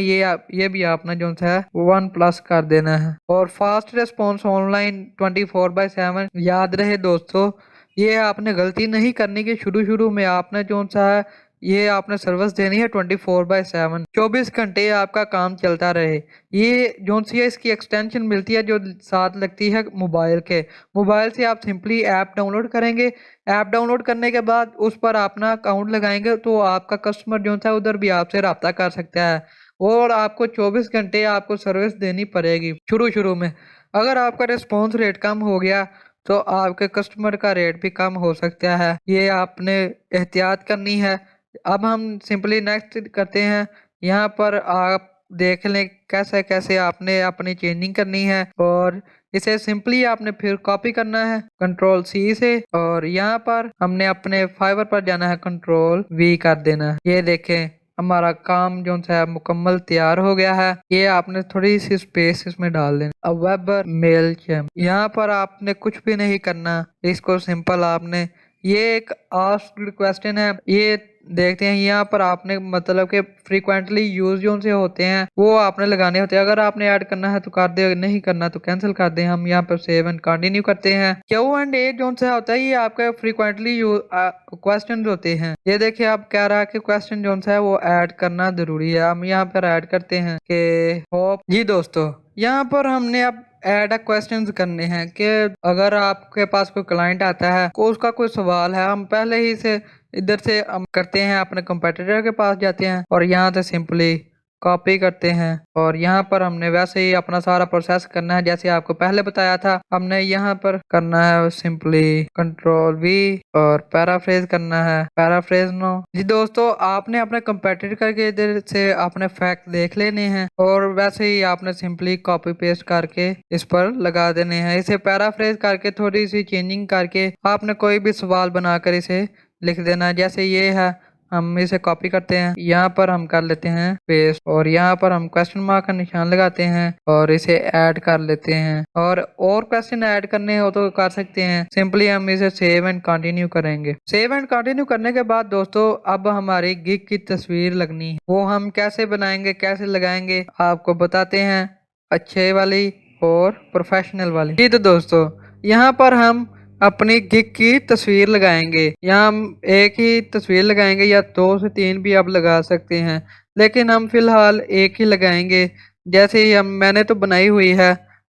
ये भी आपने जो सा 1+ कर देना है। और फास्ट रिस्पॉन्स ऑनलाइन 24/7, याद रहे दोस्तों ये आपने गलती नहीं करनी कि शुरू में आपने जो सा है ये आपने सर्विस देनी है 24/7, 24 घंटे आपका काम चलता रहे। ये जो सी है इसकी एक्सटेंशन मिलती है जो साथ लगती है मोबाइल के। मोबाइल से आप सिंपली ऐप डाउनलोड करेंगे, ऐप डाउनलोड करने के बाद उस पर अपना अकाउंट लगाएंगे तो आपका कस्टमर जो है उधर भी आपसे रब्ता कर सकता है और आपको 24 घंटे आपको सर्विस देनी पड़ेगी शुरू में। अगर आपका रिस्पॉन्स रेट कम हो गया तो आपके कस्टमर का रेट भी कम हो सकता है, ये आपने एहतियात करनी है। अब हम सिंपली नेक्स्ट करते हैं। यहाँ पर आप देख लें कैसे कैसे आपने अपनी चेंजिंग करनी है और इसे सिंपली आपने फिर कॉपी करना है Ctrl+C से और यहाँ पर हमने अपने फाइवर पर जाना है Ctrl+V कर देना है। ये देखें हमारा काम जो है मुकम्मल तैयार हो गया है। ये आपने थोड़ी सी स्पेस इसमें डाल देना। अब वेब मेल यहाँ पर आपने कुछ भी नहीं करना, इसको सिंपल आपने ये एक आस्क्ड क्वेश्चन है, ये देखते हैं यहाँ पर आपने मतलब के फ्रीक्वेंटली यूज जो से होते हैं वो आपने लगाने होते हैं। अगर आपने ऐड करना है तो कर दे, नहीं करना तो कैंसिल कर दे। हम यहाँ पर सेव एंड कंटिन्यू करते हैं। Q&A जो से होता है ये आपका फ्रीक्वेंटली क्वेश्चन होते हैं। ये देखिए आप कह रहा है कि क्वेश्चन जो है वो ऐड करना जरूरी है। हम यहाँ पर ऐड करते हैं कि होप जी दोस्तों यहाँ पर हमने अब ऐड क्वेश्चंस करने हैं कि अगर आपके पास कोई क्लाइंट आता है को उसका कोई सवाल है, हम पहले ही से इधर से हम करते हैं अपने कंपटीटर के पास जाते हैं और यहाँ से सिंपली कॉपी करते हैं और यहाँ पर हमने वैसे ही अपना सारा प्रोसेस करना है जैसे आपको पहले बताया था। हमने यहाँ पर करना है सिंपली Ctrl+V और पैराफ्रेज करना है, पैराफ्रेज नो जी दोस्तों। आपने अपने कंपटीटर के इधर से अपने फैक्ट देख लेने हैं और वैसे ही आपने सिंपली कॉपी पेस्ट करके इस पर लगा देने हैं। इसे पैराफ्रेज करके थोड़ी सी चेंजिंग करके आपने कोई भी सवाल बनाकर इसे लिख देना है। जैसे ये है हम इसे कॉपी करते हैं, यहाँ पर हम कर लेते हैं पेस्ट और यहाँ पर हम क्वेश्चन मार्क का निशान लगाते हैं और इसे ऐड कर लेते हैं। और क्वेश्चन ऐड करने हो तो कर सकते हैं, सिंपली हम इसे सेव एंड कंटिन्यू करेंगे। सेव एंड कंटिन्यू करने के बाद दोस्तों अब हमारी गिग की तस्वीर लगनी है, वो हम कैसे बनाएंगे कैसे लगाएंगे आपको बताते हैं, अच्छे वाली और प्रोफेशनल वाली। जी तो दोस्तों यहाँ पर हम अपनी गिग की तस्वीर लगाएंगे। यहाँ हम एक ही तस्वीर लगाएंगे या 2 से 3 भी आप लगा सकते हैं, लेकिन हम फिलहाल एक ही लगाएंगे। जैसे ही हम मैंने तो बनाई हुई है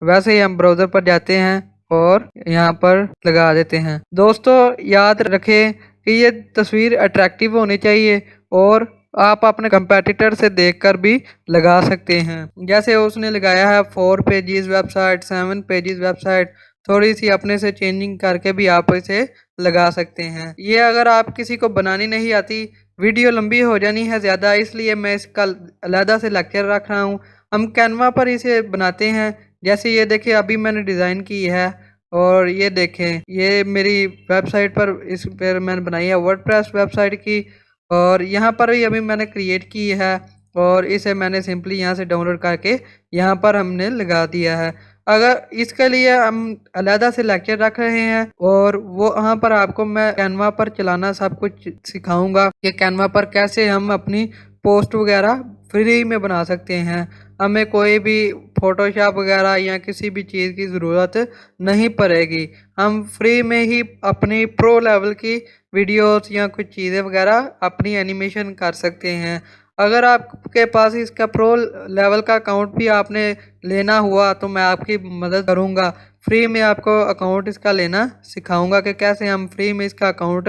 वैसे ही हम ब्राउज़र पर जाते हैं और यहाँ पर लगा देते हैं। दोस्तों याद रखें कि ये तस्वीर अट्रैक्टिव होनी चाहिए और आप अपने कंपेटिटर से देखकर भी लगा सकते हैं। जैसे उसने लगाया है 4 पेजेस वेबसाइट, 7 पेजेस वेबसाइट, थोड़ी सी अपने से चेंजिंग करके भी आप इसे लगा सकते हैं। ये अगर आप किसी को बनानी नहीं आती, वीडियो लंबी हो जानी है ज़्यादा, इसलिए मैं इसका अलहदा से लेक्चर रख रहा हूँ। हम कैनवा पर इसे बनाते हैं। जैसे ये देखिए अभी मैंने डिज़ाइन की है और ये देखें ये मेरी वेबसाइट पर इस पर मैंने बनाई है वर्डप्रेस वेबसाइट की और यहाँ पर भी अभी मैंने क्रिएट की है और इसे मैंने सिंपली यहाँ से डाउनलोड करके यहाँ पर हमने लगा दिया है। अगर इसके लिए हम अलहदा से लेक्चर रख रहे हैं और वो वहाँ पर आपको मैं कैनवा पर चलाना सब कुछ सिखाऊंगा कि कैनवा पर कैसे हम अपनी पोस्ट वगैरह फ्री में बना सकते हैं। हमें कोई भी फोटोशॉप वगैरह या किसी भी चीज़ की ज़रूरत नहीं पड़ेगी। हम फ्री में ही अपनी प्रो लेवल की वीडियोस या कुछ चीज़ें वगैरह अपनी एनिमेशन कर सकते हैं। अगर आपके पास इसका प्रो लेवल का अकाउंट भी आपने लेना हुआ तो मैं आपकी मदद करूंगा। फ्री में आपको अकाउंट इसका लेना सिखाऊंगा कि कैसे हम फ्री में इसका अकाउंट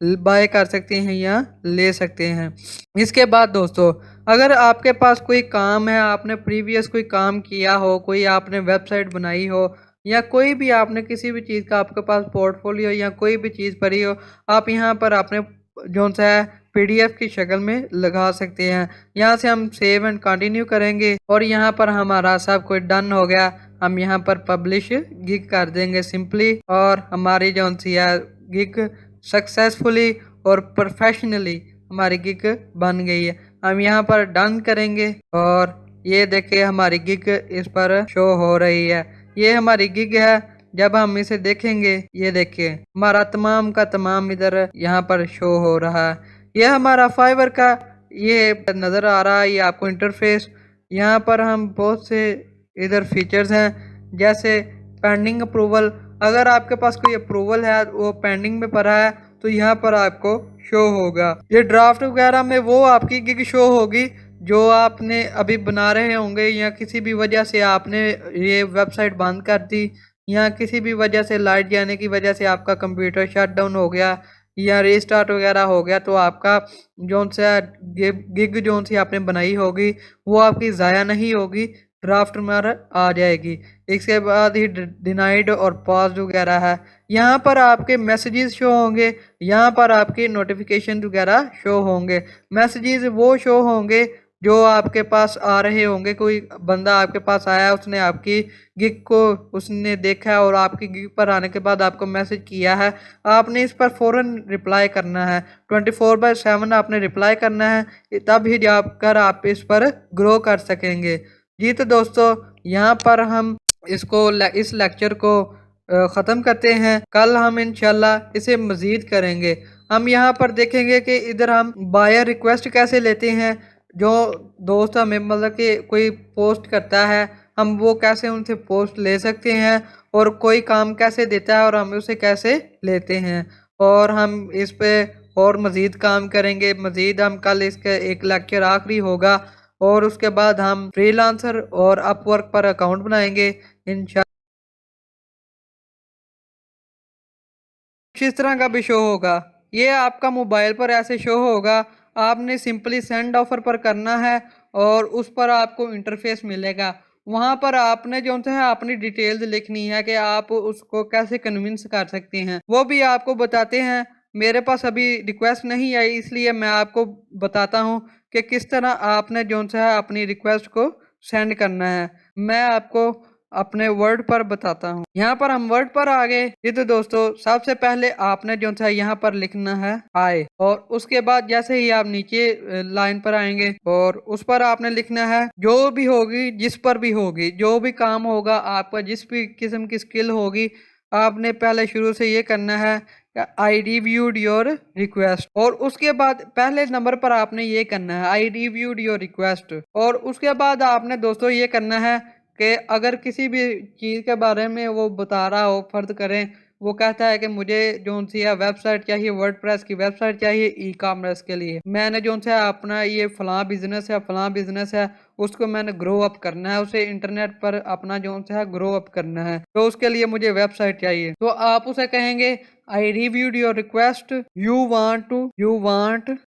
बाय कर सकते हैं या ले सकते हैं। इसके बाद दोस्तों, अगर आपके पास कोई काम है, आपने प्रीवियस कोई काम किया हो, कोई आपने वेबसाइट बनाई हो या कोई भी आपने किसी भी चीज़ का आपके पास पोर्टफोलियो या कोई भी चीज़ पड़ी हो, आप यहाँ पर अपने जो सा है पीडीएफ की शक्ल में लगा सकते हैं। यहाँ से हम सेव एंड कंटिन्यू करेंगे और यहाँ पर हमारा सब कुछ डन हो गया। हम यहाँ पर पब्लिश गिग कर देंगे सिंपली और हमारी जो सी है गिग सक्सेसफुली और प्रोफेशनली हमारी गिग बन गई है। हम यहाँ पर डन करेंगे और ये देखिए हमारी गिग इस पर शो हो रही है। ये हमारी गिग है। जब हम इसे देखेंगे, ये देखिए हमारा तमाम का तमाम इधर यहाँ पर शो हो रहा है। ये हमारा फाइवर का ये नज़र आ रहा है, ये आपको इंटरफेस। यहाँ पर हम बहुत से इधर फीचर्स हैं जैसे पेंडिंग अप्रूवल। अगर आपके पास कोई अप्रूवल है, वो पेंडिंग में पड़ा है, तो यहाँ पर आपको शो होगा। ये ड्राफ्ट वगैरह में वो आपकी गिग शो होगी जो आपने अभी बना रहे होंगे, या किसी भी वजह से आपने ये वेबसाइट बंद कर दी, या किसी भी वजह से लाइट जाने की वजह से आपका कंप्यूटर शट डाउन हो गया या रीस्टार्ट वगैरह हो गया, तो आपका जो सा गिग जो सी आपने बनाई होगी वो आपकी ज़ाया नहीं होगी, ड्राफ्ट में आ जाएगी। इसके बाद ही डिनाइड और पॉज वगैरह है। यहाँ पर आपके मैसेजेस शो होंगे, यहाँ पर आपके नोटिफिकेशन वगैरह शो होंगे। मैसेजेस वो शो होंगे जो आपके पास आ रहे होंगे। कोई बंदा आपके पास आया, उसने आपकी गिग को उसने देखा है और आपकी गिग पर आने के बाद आपको मैसेज किया है, आपने इस पर फ़ौरन रिप्लाई करना है। 24/7 आपने रिप्लाई करना है, तब ही जाकर आप इस पर ग्रो कर सकेंगे। जी तो दोस्तों, यहाँ पर हम इस लेक्चर को ख़त्म करते हैं। कल हम इंशाल्लाह इसे मज़ीद करेंगे। हम यहाँ पर देखेंगे कि इधर हम बायर रिक्वेस्ट कैसे लेते हैं। जो दोस्त हमें मतलब कि कोई पोस्ट करता है, हम वो कैसे उनसे पोस्ट ले सकते हैं, और कोई काम कैसे देता है और हम उसे कैसे लेते हैं। और हम इस पे और मज़ीद काम करेंगे। मज़ीद हम कल इसका एक लेक्चर आखिरी होगा और उसके बाद हम फ्रीलांसर और अपवर्क पर अकाउंट बनाएंगे इंशाल्लाह। इस तरह का भी शो होगा। ये आपका मोबाइल पर ऐसे शो होगा। आपने सिंपली सेंड ऑफर पर करना है और उस पर आपको इंटरफेस मिलेगा। वहाँ पर आपने जो है अपनी डिटेल्स लिखनी है कि आप उसको कैसे कन्विंस कर सकते हैं, वो भी आपको बताते हैं। मेरे पास अभी रिक्वेस्ट नहीं आई, इसलिए मैं आपको बताता हूँ कि किस तरह आपने जो है अपनी रिक्वेस्ट को सेंड करना है। मैं आपको अपने वर्ड पर बताता हूँ। यहाँ पर हम वर्ड पर आ गए। ये तो दोस्तों, सबसे पहले आपने जो है यहाँ पर लिखना है हाय, और उसके बाद जैसे ही आप नीचे लाइन पर आएंगे और उस पर आपने लिखना है जो भी होगी, जिस पर भी होगी, जो भी काम होगा आपका, जिस भी किस्म की स्किल होगी, आपने पहले शुरू से ये करना है आई रिव्यूड योर रिक्वेस्ट, और उसके बाद पहले नंबर पर आपने ये करना है आई रिव्यूड योर रिक्वेस्ट। और उसके बाद आपने दोस्तों ये करना है कि अगर किसी भी चीज़ के बारे में वो बता रहा हो, फर्ज करें वो कहता है कि मुझे जो सी है वेबसाइट चाहिए, वर्डप्रेस की वेबसाइट चाहिए ई कॉमर्स के लिए, मैंने जो सा अपना ये फलां बिजनेस है उसको मैंने ग्रो अप करना है, उसे इंटरनेट पर अपना जो सा ग्रो अप करना है, तो उसके लिए मुझे वेबसाइट चाहिए। तो आप उसे कहेंगे I reviewed your request. You want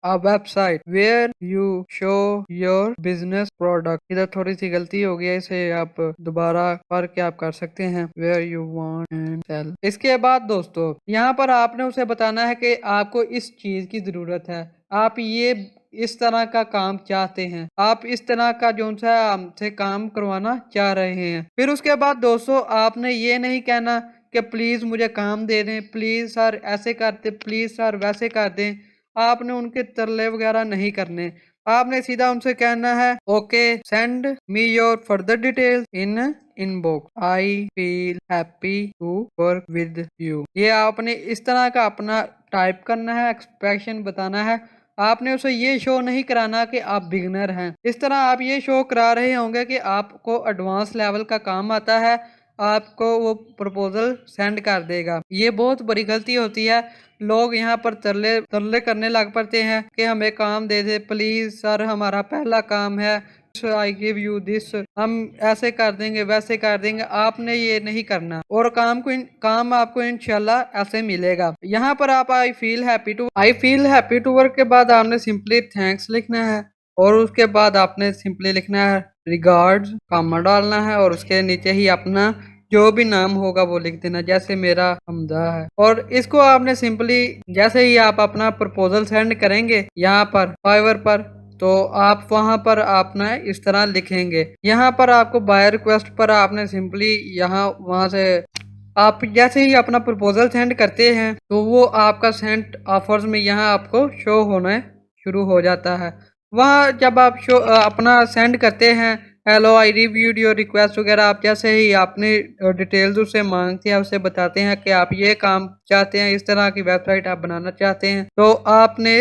a website where you show your business product. इधर थोड़ी सी गलती हो गई है, इसे आप दोबारा पढ़ के आप कर सकते हैं where you want and sell। इसके बाद दोस्तों, यहाँ पर आपने उसे बताना है कि आपको इस चीज की जरूरत है, आप ये इस तरह का काम चाहते हैं, आप इस तरह का जो सा हमसे काम करवाना चाह रहे हैं। फिर उसके बाद दोस्तों, आपने ये नहीं कहना कि प्लीज़ मुझे काम दे दें, प्लीज़ सर ऐसे कर दें, प्लीज़ सर वैसे कर दें। आपने उनके तरले वगैरह नहीं करने। आपने सीधा उनसे कहना है okay send me your further details in inbox, I feel happy to work with you. ये आपने इस तरह का अपना टाइप करना है, एक्सप्रेशन बताना है। आपने उसे ये शो नहीं कराना कि आप बिगनर हैं। इस तरह आप ये शो करा रहे होंगे कि आपको एडवांस लेवल का काम आता है, आपको वो प्रपोजल सेंड कर देगा। ये बहुत बड़ी गलती होती है। लोग यहाँ पर तरले तरले करने लग पड़ते हैं कि हमें काम दे दे, प्लीज सर हमारा पहला काम है, आई गिव यू दिस, हम ऐसे कर देंगे वैसे कर देंगे, आपने ये नहीं करना और काम आपको इंशाल्लाह ऐसे मिलेगा। यहाँ पर आप I feel happy to work के बाद आपने सिंपली थैंक्स लिखना है और उसके बाद आपने सिंपली लिखना है रिगार्ड्स, कॉमा डालना है और उसके नीचे ही अपना जो भी नाम होगा वो लिख देना, जैसे मेरा हमदा है। और इसको आपने सिंपली जैसे ही आप अपना प्रपोजल सेंड करेंगे यहाँ पर फाइवर पर, तो आप वहां पर आपने इस तरह लिखेंगे। यहाँ पर आपको बाय रिक्वेस्ट पर आपने सिंपली यहाँ वहां से आप जैसे ही अपना प्रपोजल सेंड करते हैं तो वो आपका सेंट ऑफर्स में यहाँ आपको शो होना शुरू हो जाता है। वहाँ जब आप अपना सेंड करते हैं hello I reviewed your request वगैरह, आप जैसे ही आपने डिटेल्स उससे मांगते हैं, उससे बताते हैं कि आप ये काम चाहते हैं, इस तरह की वेबसाइट आप बनाना चाहते हैं, तो आपने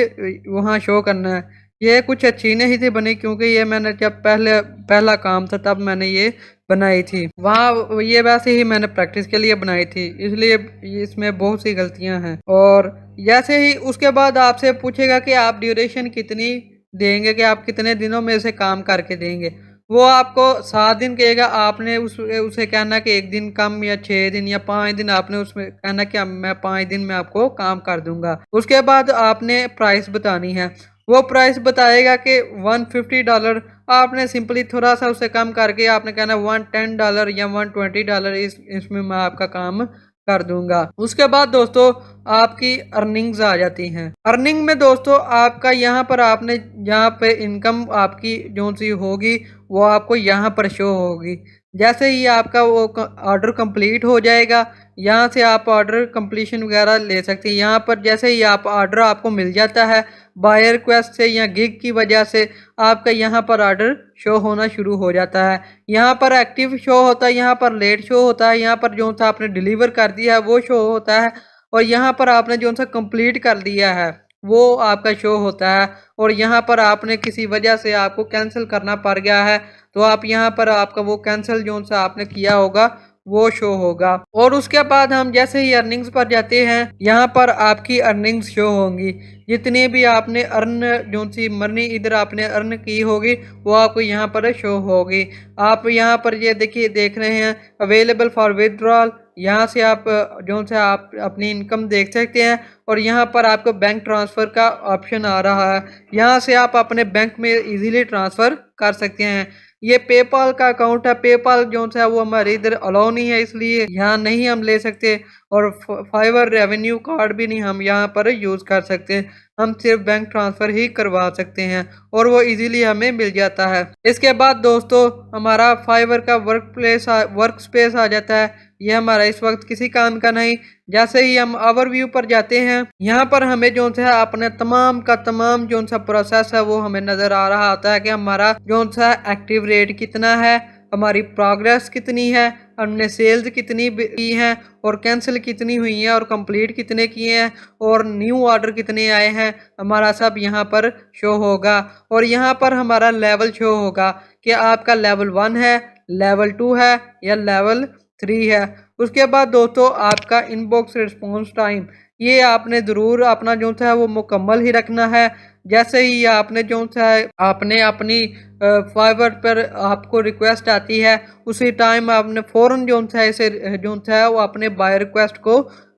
वहाँ शो करना है। ये कुछ अच्छी नहीं थी बनी क्योंकि ये मैंने जब पहला काम था तब मैंने ये बनाई थी। वहाँ ये वैसे ही मैंने प्रैक्टिस के लिए बनाई थी, इसलिए इसमें बहुत सी गलतियां हैं। और जैसे ही उसके बाद आपसे पूछेगा कि आप ड्यूरेशन कितनी देंगे, कि आप कितने दिनों में इसे काम करके देंगे। वो आपको 7 दिन कहेगा, आपने उसे कहना कि 1 दिन कम या 6 दिन या 5 दिन, आपने उसमें कहना कि मैं 5 दिन में आपको काम कर दूंगा। उसके बाद आपने प्राइस बतानी है, वो प्राइस बताएगा कि $150, आपने सिंपली थोड़ा सा उसे कम करके आपने कहना $110 या $120, इसमें मैं आपका काम कर दूंगा। उसके बाद दोस्तों आपकी अर्निंग्स आ जाती हैं। अर्निंग में दोस्तों आपका यहाँ पर आपने यहाँ पे इनकम आपकी जो सी होगी वो आपको यहाँ पर शो होगी। जैसे ही आपका वो ऑर्डर कंप्लीट हो जाएगा, यहाँ से आप ऑर्डर कंप्लीशन वगैरह ले सकते हैं। यहाँ पर जैसे ही आप ऑर्डर आपको मिल जाता है बाय रिक्वेस्ट से या गिग की वजह से, आपका यहाँ पर ऑर्डर शो होना शुरू हो जाता है। यहाँ पर एक्टिव शो होता है, यहाँ पर लेट शो होता है, यहाँ पर जो सा आपने डिलीवर कर दिया है वो शो होता है, और यहाँ पर आपने जो सा कंप्लीट कर दिया है वो आपका शो होता है। और यहाँ पर आपने किसी वजह से आपको कैंसिल करना पड़ गया है तो आप यहाँ पर आपका वो कैंसिल जो सा आपने किया होगा वो शो होगा। और उसके बाद हम जैसे ही अर्निंग्स पर जाते हैं, यहाँ पर आपकी अर्निंग्स शो होंगी। जितनी भी आपने अर्न जो सी मनी इधर आपने अर्न की होगी वो आपको यहाँ पर शो होगी। आप यहाँ पर ये देखिए देख रहे हैं अवेलेबल फॉर विदड्रॉल, यहाँ से आप जो से आप अपनी इनकम देख सकते हैं। और यहाँ पर आपको बैंक ट्रांसफ़र का ऑप्शन आ रहा है, यहाँ से आप अपने बैंक में इजीली ट्रांसफ़र कर सकते हैं। ये पेपाल का अकाउंट है, पेपाल जो है वो हमारे इधर अलाउ नहीं है, इसलिए यहाँ नहीं हम ले सकते। और फाइवर रेवेन्यू कार्ड भी नहीं हम यहाँ पर यूज़ कर सकते, हम सिर्फ बैंक ट्रांसफ़र ही करवा सकते हैं और वो इजीली हमें मिल जाता है। इसके बाद दोस्तों हमारा फाइवर का वर्क स्पेस आ जाता है, ये हमारा इस वक्त किसी काम का नहीं। जैसे ही हम ओवरव्यू पर जाते हैं, यहाँ पर हमें जो है अपने तमाम का तमाम जो सा प्रोसेस है वो हमें नजर आ रहा होता है कि हमारा जो सा एक्टिव रेट कितना है, हमारी प्रोग्रेस कितनी है, हमने सेल्स कितनी की हैं और कैंसिल कितनी हुई हैं और कंप्लीट कितने किए हैं और न्यू ऑर्डर कितने आए हैं, हमारा सब यहाँ पर शो होगा। और यहाँ पर हमारा लेवल शो होगा कि आपका लेवल 1 है, लेवल 2 है या लेवल 3 है। उसके बाद दोस्तों आपका इनबॉक्स रिस्पॉन्स टाइम, ये आपने ज़रूर अपना जो है वो मुकम्मल ही रखना है। जैसे ही आपने जो है आपने अपनी फाइवर पर आपको रिक्वेस्ट आती है उसी टाइम आपने फ़ौरन जो है इसे जो है वो अपने बाय रिक्वेस्ट को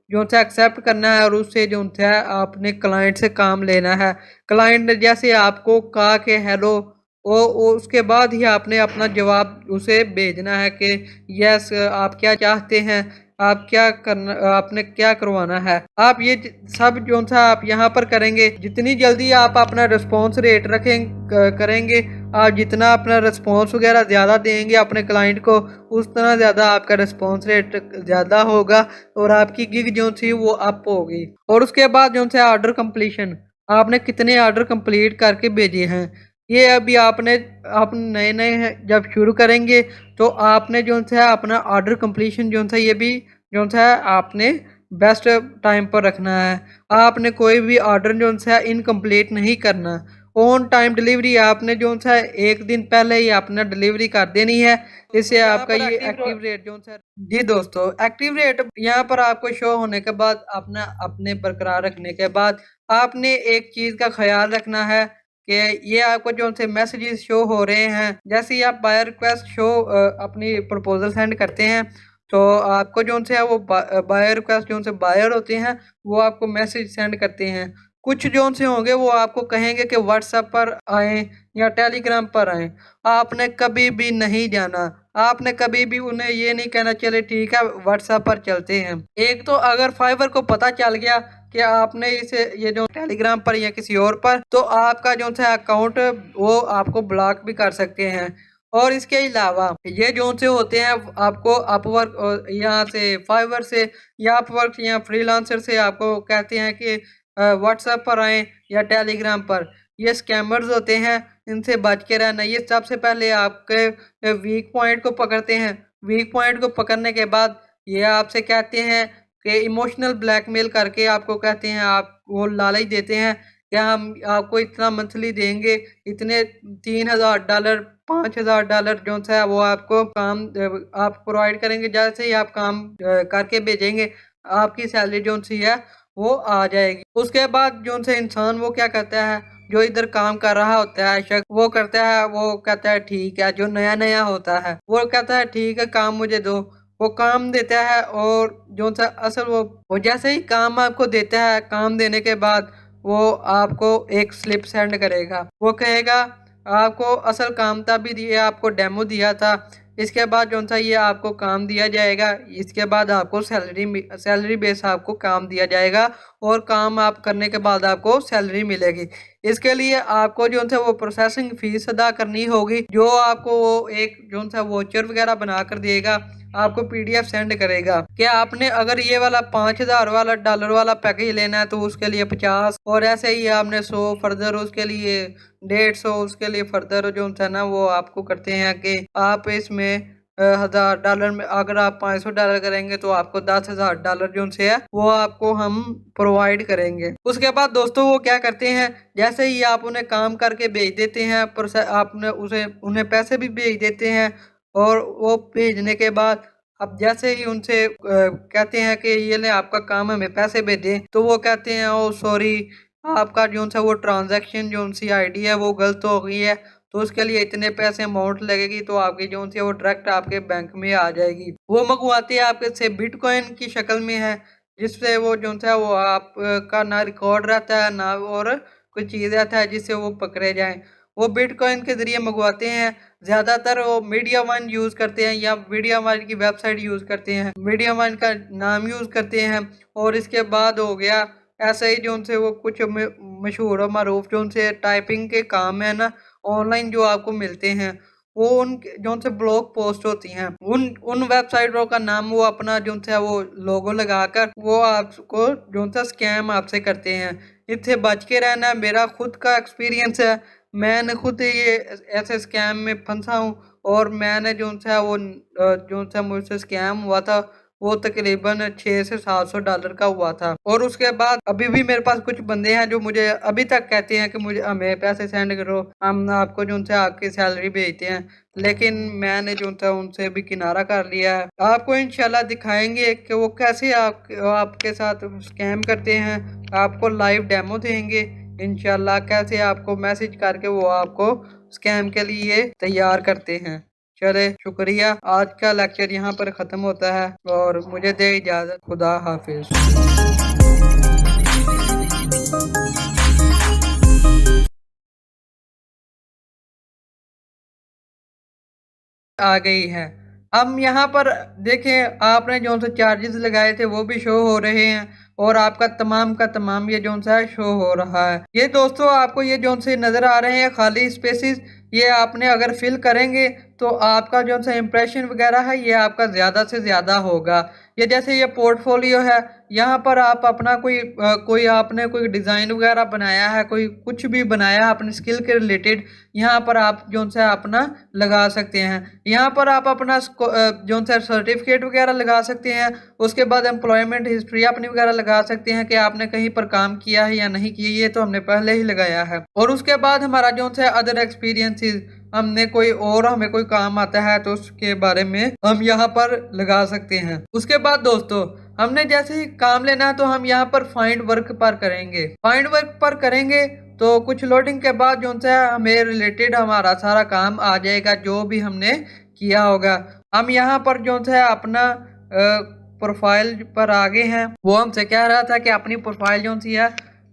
जो है एक्सेप्ट करना है और उससे जो है आपने क्लाइंट से काम लेना है। क्लाइंट ने जैसे आपको कहा कि हेलो, वो उसके बाद ही आपने अपना जवाब उसे भेजना है कि यस आप क्या चाहते हैं, आप क्या करना, आपने क्या करवाना है। आप ये सब जो सा आप यहाँ पर करेंगे, जितनी जल्दी आप अपना रिस्पॉन्स रेट करेंगे, आप जितना अपना रिस्पॉन्स वगैरह ज़्यादा देंगे अपने क्लाइंट को, उस तरह ज़्यादा आपका रिस्पॉन्स रेट ज़्यादा होगा और आपकी गिग जो थी वो अप होगी। और उसके बाद जो है ऑर्डर कंप्लीशन, आपने कितने ऑर्डर कंप्लीट करके भेजे हैं, ये अभी आपने आप नए नए जब शुरू करेंगे तो आपने जो है अपना ऑर्डर कंप्लीशन जो है ये भी जो है आपने बेस्ट टाइम पर रखना है। आपने कोई भी ऑर्डर जो है इनकम्प्लीट नहीं करना। ऑन टाइम डिलीवरी आपने जो है 1 दिन पहले ही अपना डिलीवरी कर देनी है, इससे आपका ये एक्टिव रेट जो है। जी दोस्तों, एक्टिव रेट यहाँ पर आपको शो होने के बाद अपना अपने बरकरार रखने के बाद आपने एक चीज़ का ख्याल रखना है ये आपको जो से मैसेजेस शो हो रहे हैं। जैसे ही आप बाय रिक्वेस्ट शो अपनी प्रपोजल सेंड करते हैं तो आपको जो से है वो बाय रिक्वेस्ट जो से बायर होते हैं वो आपको मैसेज सेंड करते हैं। कुछ जो से होंगे वो आपको कहेंगे कि व्हाट्सएप पर आएँ या टेलीग्राम पर आएँ। आपने कभी भी नहीं जाना, आपने कभी भी उन्हें ये नहीं कहना चले ठीक है व्हाट्सएप पर चलते हैं। एक तो अगर फाइवर को पता चल गया कि आपने इसे ये जो टेलीग्राम पर या किसी और पर, तो आपका जो सा अकाउंट वो आपको ब्लॉक भी कर सकते हैं। और इसके अलावा ये जो से होते हैं आपको अपवर्क यहाँ से फाइवर से या अपवर्क या फ्रीलांसर से आपको कहते हैं कि व्हाट्सएप पर आएँ या टेलीग्राम पर। ये स्कैमर्स होते हैं, इनसे बच के रहना। ये सबसे पहले आपके वीक पॉइंट को पकड़ते हैं। वीक पॉइंट को पकड़ने के बाद ये आपसे कहते हैं कि इमोशनल ब्लैकमेल करके आपको कहते हैं, आप वो लालच देते हैं कि हम आपको इतना मंथली देंगे, इतने $3000 $5000 जो सा है वो आपको काम आप प्रोवाइड करेंगे। जैसे ही आप काम करके भेजेंगे आपकी सैलरी जो सी है वो आ जाएगी। उसके बाद जो से इंसान वो क्या करता है, जो इधर काम कर रहा होता है शख्स वो करता है, वो कहता है ठीक है, जो नया नया होता है वो कहता है ठीक है काम मुझे दो, वो काम देता है। और जो सा असल वो जैसे ही काम आपको देता है, काम देने के बाद वो आपको एक स्लिप सेंड करेगा। वो कहेगा आपको असल काम तभी दिया, आपको डेमो दिया था, इसके बाद जो सा ये आपको काम दिया जाएगा, इसके बाद आपको सैलरी बेस आपको काम दिया जाएगा और काम आप करने के बाद आपको सैलरी मिलेगी। इसके लिए आपको जो है वो प्रोसेसिंग फीस अदा करनी होगी, जो आपको वो एक जो सा वोचर वगैरह बना कर देगा, आपको पीडीएफ सेंड करेगा कि आपने अगर ये वाला 5000 वाला डॉलर वाला पैकेज लेना है तो उसके लिए 50, और ऐसे ही आपने 100 फर्दर उसके लिए 150, उसके लिए फर्दर जो है ना वो आपको करते हैं कि आप इसमें $1000 में अगर आप $500 करेंगे तो आपको $10,000 जो से है वो आपको हम प्रोवाइड करेंगे। उसके बाद दोस्तों वो क्या करते हैं, जैसे ही आप उन्हें काम करके भेज देते हैं, आपने उन्हें पैसे भी भेज देते हैं, और वो भेजने के बाद अब जैसे ही उनसे कहते हैं कि ये ले आपका काम हमें पैसे भेजें, तो वो कहते हैं ओ सॉरी आपका जो सा वो ट्रांजैक्शन जो सी आईडी है वो गलत हो गई है, तो उसके लिए इतने पैसे अमाउंट लगेगी, तो आपकी जो सी वो डायरेक्ट आपके बैंक में आ जाएगी। वो मंगवाते हैं आपके से बिटकॉइन की शक्ल में है, जिससे वो जो सा वो आपका ना रिकॉर्ड रहता है ना और कोई चीज़ रहता है जिससे वो पकड़े जाएं। वो बिटकॉइन के ज़रिए मंगवाते हैं। ज़्यादातर वो मीडिया वन यूज़ करते हैं या मीडिया वन की वेबसाइट यूज़ करते हैं, मीडिया वन का नाम यूज़ करते हैं। और इसके बाद हो गया ऐसे ही जो उनसे वो कुछ मशहूर और मरूफ जो उनसे टाइपिंग के काम है ना ऑनलाइन जो आपको मिलते हैं, वो उन जो उनसे ब्लॉग पोस्ट होती हैं, उन वेबसाइटों का नाम वो अपना जो है वो लोगो लगाकर वो आपको जो सा स्कैम आपसे करते हैं। इससे बच के रहना मेरा खुद का एक्सपीरियंस है, मैंने खुद ये ऐसे स्कैम में फंसा हूँ। और मैंने जो सा वो जो सा मुझसे स्कैम हुआ था वो तकरीबन $600 से $700 का हुआ था। और उसके बाद अभी भी मेरे पास कुछ बंदे हैं जो मुझे अभी तक कहते हैं कि मुझे हमें पैसे सेंड करो, हम आपको जो उनसे आपकी सैलरी भेजते हैं, लेकिन मैंने जो था उनसे भी किनारा कर लिया है। आपको इंशाल्लाह दिखाएंगे कि वो कैसे आपके साथ स्कैम करते हैं, आपको लाइव डेमो देंगे इंशाल्लाह कैसे आपको मैसेज करके वो आपको स्कैम के लिए तैयार करते हैं। चले शुक्रिया, आज का लेक्चर यहाँ पर ख़त्म होता है और मुझे दे इजाज़त, खुदा हाफिज। आ गई है। अब यहाँ पर देखें आपने जो सा चार्जेस लगाए थे वो भी शो हो रहे हैं और आपका तमाम का तमाम ये जो सा है शो हो रहा है। ये दोस्तों आपको ये जो से नज़र आ रहे हैं खाली स्पेसिस, ये आपने अगर फिल करेंगे तो आपका जो सा इम्प्रेशन वगैरह है ये आपका ज़्यादा से ज़्यादा होगा। ये जैसे ये पोर्टफोलियो है, यहाँ पर आप अपना कोई आपने कोई डिज़ाइन वगैरह बनाया है, कोई कुछ भी बनाया है अपनी स्किल के रिलेटेड, यहाँ पर आप जो सा अपना लगा सकते हैं। यहाँ पर आप अपना जो सा सर्टिफिकेट वगैरह लगा सकते हैं। उसके बाद एम्प्लॉयमेंट हिस्ट्री अपनी वगैरह लगा सकते हैं कि आपने कहीं पर काम किया है या नहीं किया, ये तो हमने पहले ही लगाया है। और उसके बाद हमारा जो सा अदर एक्सपीरियंसेस, हमें कोई काम आता है तो उसके बारे में हम यहाँ पर लगा सकते हैं। उसके बाद दोस्तों हमने जैसे ही काम लेना है तो हम यहाँ पर फाइंड वर्क पर करेंगे। फाइंड वर्क पर करेंगे तो कुछ लोडिंग के बाद जो है हमें रिलेटेड हमारा सारा काम आ जाएगा जो भी हमने किया होगा। हम यहाँ पर जो है अपना प्रोफाइल पर आगे हैं। वो हमसे कह रहा था कि अपनी प्रोफाइल जो सी है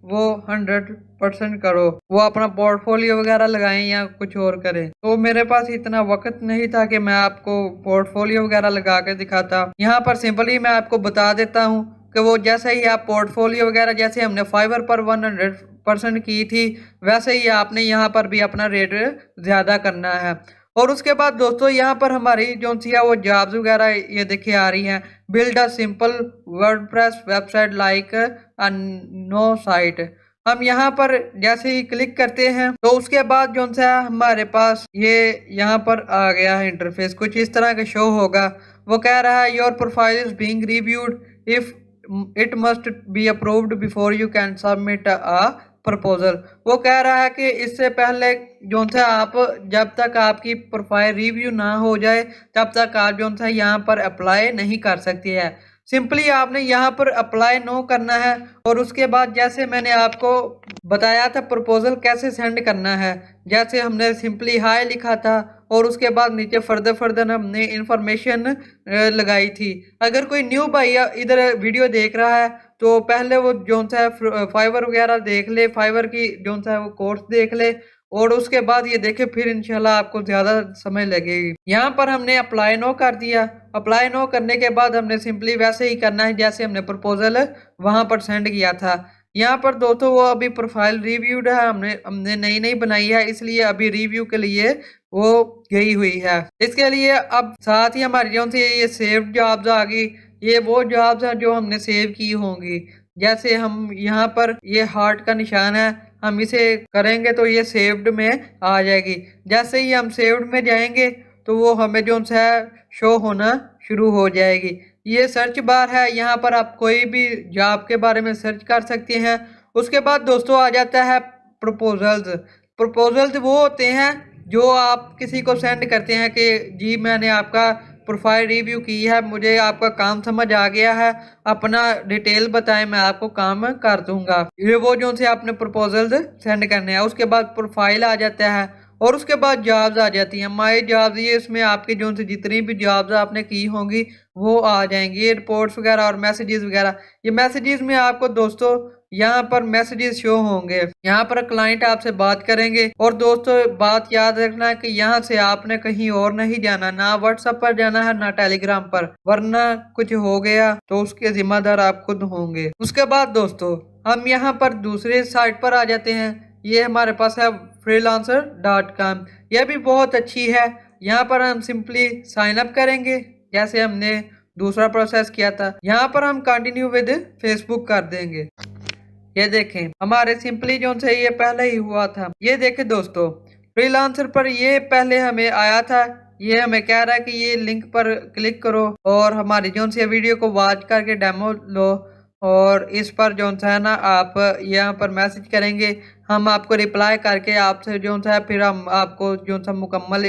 वो 100% करो, वो अपना पोर्टफोलियो वगैरह लगाएं या कुछ और करें। तो मेरे पास इतना वक्त नहीं था कि मैं आपको पोर्टफोलियो वगैरह लगा के दिखाता। यहाँ पर सिंपली मैं आपको बता देता हूँ कि वो जैसे ही आप पोर्टफोलियो वगैरह जैसे हमने फाइवर पर 100% की थी वैसे ही आपने यहाँ पर भी अपना रेट ज़्यादा करना है। और उसके बाद दोस्तों यहाँ पर हमारी जो सी है वो जॉब्स वगैरह ये देखिए आ रही हैं। Build a simple WordPress website like a no site. हम यहाँ पर जैसे ही क्लिक करते हैं तो उसके बाद जो है हमारे पास ये यहाँ पर आ गया है इंटरफेस, कुछ इस तरह का शो होगा। वो कह रहा है your profile is being reviewed, if it must be approved before you can submit a proposal. वो कह रहा है कि इससे पहले जो है आप जब तक आपकी प्रोफाइल रिव्यू ना हो जाए तब तक आप जो है यहाँ पर अप्लाई नहीं कर सकती है। सिंपली आपने यहाँ पर अप्लाई नो करना है और उसके बाद जैसे मैंने आपको बताया था प्रपोजल कैसे सेंड करना है, जैसे हमने सिंपली हाय लिखा था और उसके बाद नीचे फर्दर हमने इंफॉर्मेशन लगाई थी। अगर कोई न्यू भाई इधर वीडियो देख रहा है तो पहले वो जो है फाइवर वगैरह देख ले, फाइवर की जो है वो कोर्स देख ले और उसके बाद ये देखे, फिर इंशाल्लाह आपको ज़्यादा समय लगेगी। यहाँ पर हमने अप्लाई नो कर दिया। अप्लाई नो करने के बाद हमने सिंपली वैसे ही करना है जैसे हमने प्रपोजल वहाँ पर सेंड किया था। यहाँ पर दोस्तों वो अभी प्रोफाइल रिव्यूड है, हमने नई बनाई है इसलिए अभी रिव्यू के लिए वो गई हुई है। इसके लिए अब साथ ही हमारी जो सी ये सेव जॉब्स आ गई, ये वो जॉब्स हैं जो हमने सेव की होंगी। जैसे हम यहाँ पर ये हार्ट का निशान है, हम इसे करेंगे तो ये सेव्ड में आ जाएगी। जैसे ही हम सेव्ड में जाएंगे तो वो हमें जो है शो होना शुरू हो जाएगी। ये सर्च बार है, यहाँ पर आप कोई भी जॉब के बारे में सर्च कर सकते हैं। उसके बाद दोस्तों आ जाता है प्रपोजल्स। प्रपोजल्स वो होते हैं जो आप किसी को सेंड करते हैं कि जी मैंने आपका प्रोफाइल रिव्यू की है, मुझे आपका काम समझ आ गया है, अपना डिटेल बताएं मैं आपको काम कर दूंगा। ये वो जो से आपने प्रपोजल सेंड करने हैं। उसके बाद प्रोफाइल आ जाता है और उसके बाद जॉब्स आ जाती हैं। माई जॉब्स, ये इसमें आपकी जो से जितनी भी जॉब्स आपने की होंगी वो आ जाएंगी। ये रिपोर्ट्स वगैरह और मैसेजेस वगैरह, ये मैसेजेस में आपको दोस्तों यहाँ पर मैसेजेस शो होंगे। यहाँ पर क्लाइंट आपसे बात करेंगे और दोस्तों बात याद रखना है कि यहाँ से आपने कहीं और नहीं जाना, ना व्हाट्सएप पर जाना है ना टेलीग्राम पर, वरना कुछ हो गया तो उसके जिम्मेदार आप खुद होंगे। उसके बाद दोस्तों हम यहाँ पर दूसरे साइट पर आ जाते हैं। ये हमारे पास है freelancer.com। यह भी बहुत अच्छी है। यहाँ पर हम सिंपली साइन अप करेंगे जैसे हमने दूसरा प्रोसेस किया था। यहाँ पर हम कंटिन्यू विद फेसबुक कर देंगे। ये देखें हमारे सिंपली जो से ये पहले ही हुआ था। ये देखें दोस्तों फ्रीलांसर पर ये पहले हमें आया था। ये हमें कह रहा है कि ये लिंक पर क्लिक करो और हमारी जो सी वीडियो को वॉच करके डेमो लो और इस पर जो है ना आप यहाँ पर मैसेज करेंगे, हम आपको रिप्लाई करके आपसे जो है फिर हम आपको जो सा मुकम्मल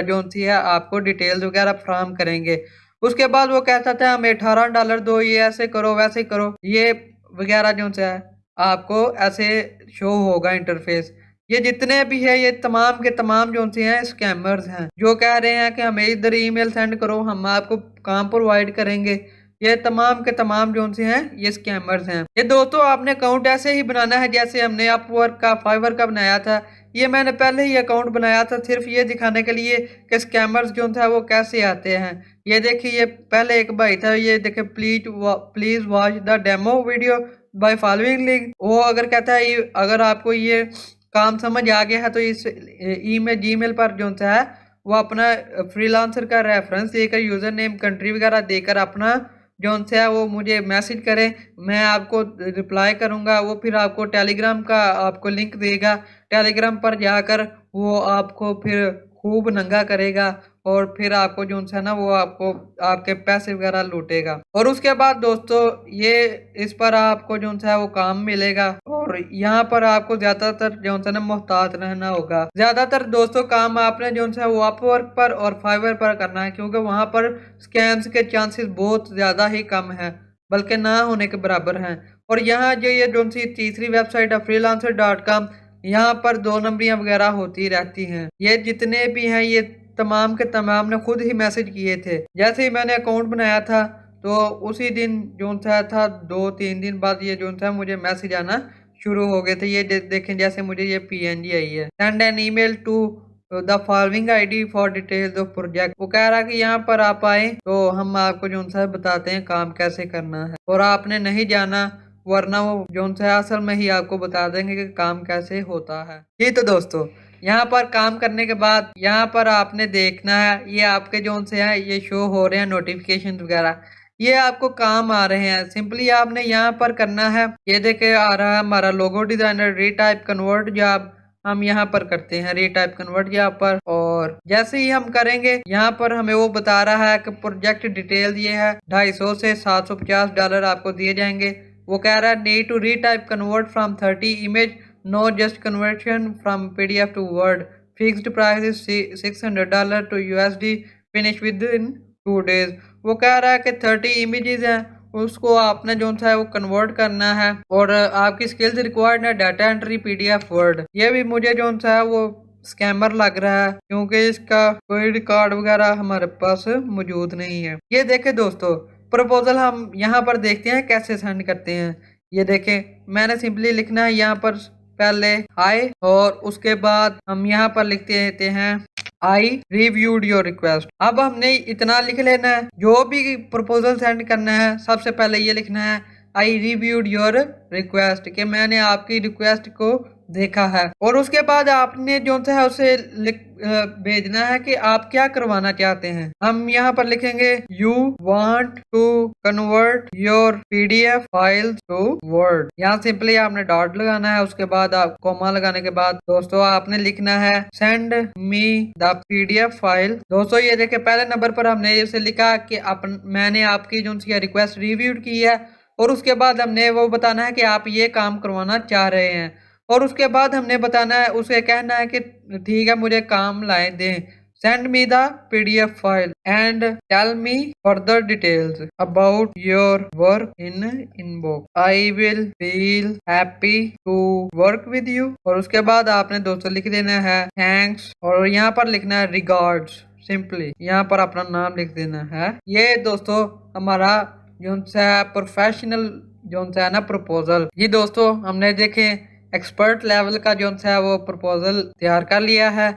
जो सी है आपको डिटेल्स वगैरह फ्राहम करेंगे। उसके बाद वो कहता था हमें $18 दो, ये ऐसे करो वैसे करो, ये वगैरह जो है आपको ऐसे शो होगा इंटरफेस। ये जितने भी है ये तमाम के तमाम जो से हैं स्कैमर्स हैं जो कह रहे हैं कि हमें इधर ईमेल सेंड करो हम आपको काम प्रोवाइड करेंगे। ये तमाम के तमाम जो से हैं ये स्कैमर्स हैं। ये दोस्तों आपने अकाउंट ऐसे ही बनाना है जैसे हमने अपवर्क का फाइवर का बनाया था। ये मैंने पहले ही अकाउंट बनाया था सिर्फ ये दिखाने के लिए कि स्कैमर्स जो था वो कैसे आते हैं। ये देखिए ये पहले एक भाई था, ये देखे please watch the demo video by following link. वो अगर कहता है अगर आपको ये काम समझ आ गया है तो इस जीमेल पर जो है वो अपना फ्रीलांसर का रेफरेंस देकर यूजर नेम कंट्री वगैरह देकर अपना जो है वो मुझे मैसेज करें, मैं आपको रिप्लाई करूंगा। वो फिर आपको टेलीग्राम का आपको लिंक देगा, टेलीग्राम पर जाकर वो आपको फिर खूब नंगा करेगा और फिर आपको जो है ना वो आपको आपके पैसे वगैरह लूटेगा। और उसके बाद दोस्तों ये इस पर आपको जो है वो काम मिलेगा और यहाँ पर आपको ज्यादातर जो है ना मोहतात रहना होगा। ज्यादातर दोस्तों काम आपने जो है वो अपवर्क पर और फाइवर पर करना है क्योंकि वहाँ पर स्कैम्स के चांसेस बहुत ज्यादा ही कम है, बल्कि ना होने के बराबर हैं। और यहाँ जो ये जो सी तीसरी वेबसाइट है freelancer.com, यहाँ पर 2 नंबरियां वगैरह होती रहती हैं। ये जितने भी हैं ये तमाम के तमाम ने खुद ही मैसेज किए थे। जैसे ही मैंने अकाउंट बनाया था तो उसी दिन जो था 2-3 दिन बाद ये जो था मुझे मैसेज आना शुरू हो गए थे। ये देखें, जैसे मुझे ये PNG आई है, send an email to the following ID for details of project. वो कह रहा कि यहाँ पर आप आए तो हम आपको जो सा बताते हैं काम कैसे करना है, और आपने नहीं जाना वरना वो जो सा असल में ही आपको बता देंगे कि काम कैसे होता है। जी तो दोस्तों, यहाँ पर काम करने के बाद यहाँ पर आपने देखना है ये आपके जो से हैं ये शो हो रहे हैं नोटिफिकेशन वगैरह, ये आपको काम आ रहे हैं। सिंपली आपने यहाँ पर करना है, ये देखे आ रहा है हमारा लोगो डिजाइनर रीटाइप कन्वर्ट जॉब, हम यहाँ पर करते हैं रीटाइप कन्वर्ट यहाँ पर। और जैसे ही हम करेंगे यहाँ पर हमें वो बता रहा है कि प्रोजेक्ट डिटेल ये है, $250 से $750 आपको दिए जाएंगे। वो कह रहा है need to retype convert from 30 image, no just conversion from PDF to word, fixed price is $600 to USD, finish within 2 days। वो कह रहा है कि 30 इमेजेस हैं उसको आपने जो है वो कन्वर्ट करना है, और आपकी स्किल्स रिक्वायर्ड है डाटा एंट्री PDF वर्ड। ये भी मुझे जो है वो स्कैमर लग रहा है क्योंकि इसका कोई रिकॉर्ड वगैरह हमारे पास मौजूद नहीं है। ये देखें दोस्तों, प्रपोजल हम यहाँ पर देखते हैं कैसे सेंड करते हैं। ये देखें, मैंने सिंपली लिखना है यहाँ पर पहले हाय, और उसके बाद हम यहाँ पर लिखते रहते हैं आई रिव्यूड योर रिक्वेस्ट। अब हमने इतना लिख लेना है, जो भी प्रपोजल सेंड करना है सबसे पहले ये लिखना है आई रिव्यूड योर रिक्वेस्ट, कि मैंने आपकी रिक्वेस्ट को देखा है। और उसके बाद आपने जो है उसे भेजना है कि आप क्या करवाना चाहते हैं। हम यहाँ पर लिखेंगे you want to convert your PDF file to word. यहाँ सिंपली आपने डॉट लगाना है, उसके बाद आप कॉमा लगाने के बाद दोस्तों आपने लिखना है send me the PDF file. दोस्तों ये देखिए, पहले नंबर पर हमने इसे लिखा कि मैंने आपकी जो रिक्वेस्ट रिव्यू की है, और उसके बाद हमने वो बताना है कि आप ये काम करवाना चाह रहे हैं, और उसके बाद हमने बताना है, उसे कहना है कि ठीक है मुझे काम लाए दें, send me the PDF file and tell me further details about your work in inbox, I will feel happy to work with you. और उसके बाद आपने दोस्तों लिख देना है थैंक्स, और यहाँ पर लिखना है रिगार्ड्स, सिंपली यहाँ पर अपना नाम लिख देना है। ये दोस्तों हमारा जो प्रोफेशनल जो है ना प्रपोजल। ये दोस्तों हमने देखे एक्सपर्ट लेवल का जो है वो प्रपोजल तैयार कर लिया है।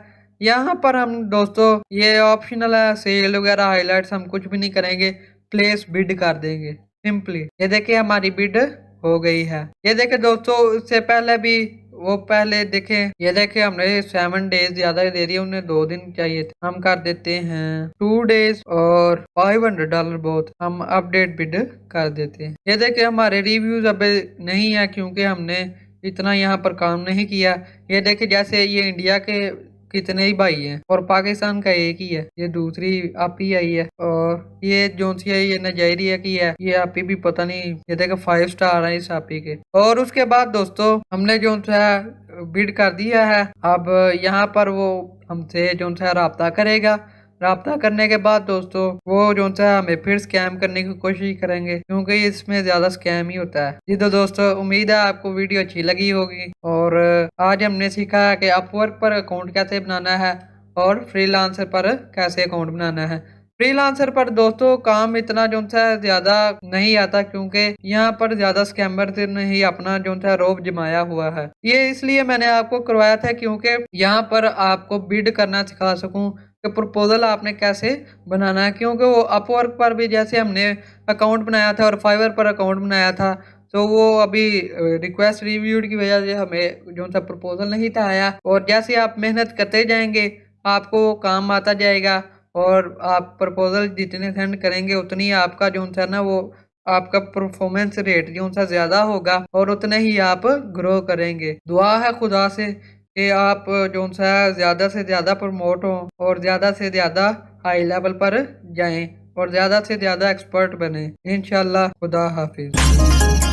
यहाँ पर हम दोस्तों ये ऑप्शनल है, सेल वगैरह हाईलाइट्स हम कुछ भी नहीं करेंगे, प्लेस बिड कर देंगे सिंपली। ये देखिए हमारी बिड हो गई है। ये देखे दोस्तों, इससे पहले भी वो पहले देखें, ये देखे हमने 7 डेज ज्यादा दे दिया, उन्हें 2 दिन चाहिए थे, हम कर देते हैं 2 डेज और $500 बहुत, हम अपडेट बिड कर देते हैं। ये देखे हमारे रिव्यूज अभी नहीं है क्योंकि हमने इतना यहाँ पर काम नहीं किया। ये देखे जैसे ये इंडिया के कितने ही भाई हैं और पाकिस्तान का एक ही है, ये दूसरी आपी आई है, और ये जो सी है ये नाइजीरिया की है, ये आपी भी पता नहीं। ये देखो 5 स्टार है इस आपी के। और उसके बाद दोस्तों हमने जो है बिड कर दिया है, अब यहाँ पर वो हमसे जो है राब्ता करेगा। राब्ता करने के बाद दोस्तों वो जो है हमें फिर स्कैम करने की कोशिश करेंगे क्योंकि इसमें ज्यादा स्कैम ही होता है। जी तो दोस्तों उम्मीद है आपको वीडियो अच्छी लगी होगी, और आज हमने सीखा है कि अपवर्क पर अकाउंट कैसे बनाना है और फ्रीलांसर पर कैसे अकाउंट बनाना है। फ्रीलांसर पर दोस्तों काम इतना जो है ज्यादा नहीं आता क्योंकि यहाँ पर ज्यादा स्कैमर ने ही अपना जो है रोब जमाया हुआ है। ये इसलिए मैंने आपको करवाया था क्योंकि यहाँ पर आपको बिड करना सिखा सकूं कि प्रपोजल आपने कैसे बनाना है, क्योंकि वो अपवर्क पर भी जैसे हमने अकाउंट बनाया था और फाइवर पर अकाउंट बनाया था, तो वो अभी रिक्वेस्ट रिव्यूड की वजह से हमें जो सा प्रपोजल नहीं था आया। और जैसे आप मेहनत करते जाएंगे आपको काम आता जाएगा, और आप प्रपोजल जितने सेंड करेंगे उतनी आपका जो है ना वो आपका परफॉर्मेंस रेट जो सा ज्यादा होगा और उतने ही आप ग्रो करेंगे। दुआ है खुदा से कि आप जो सा ज्यादा से ज्यादा प्रमोट हो और ज्यादा से ज्यादा हाई लेवल पर जाएं और ज्यादा से ज्यादा एक्सपर्ट बने। इंशाल्लाह। खुदा हाफिज।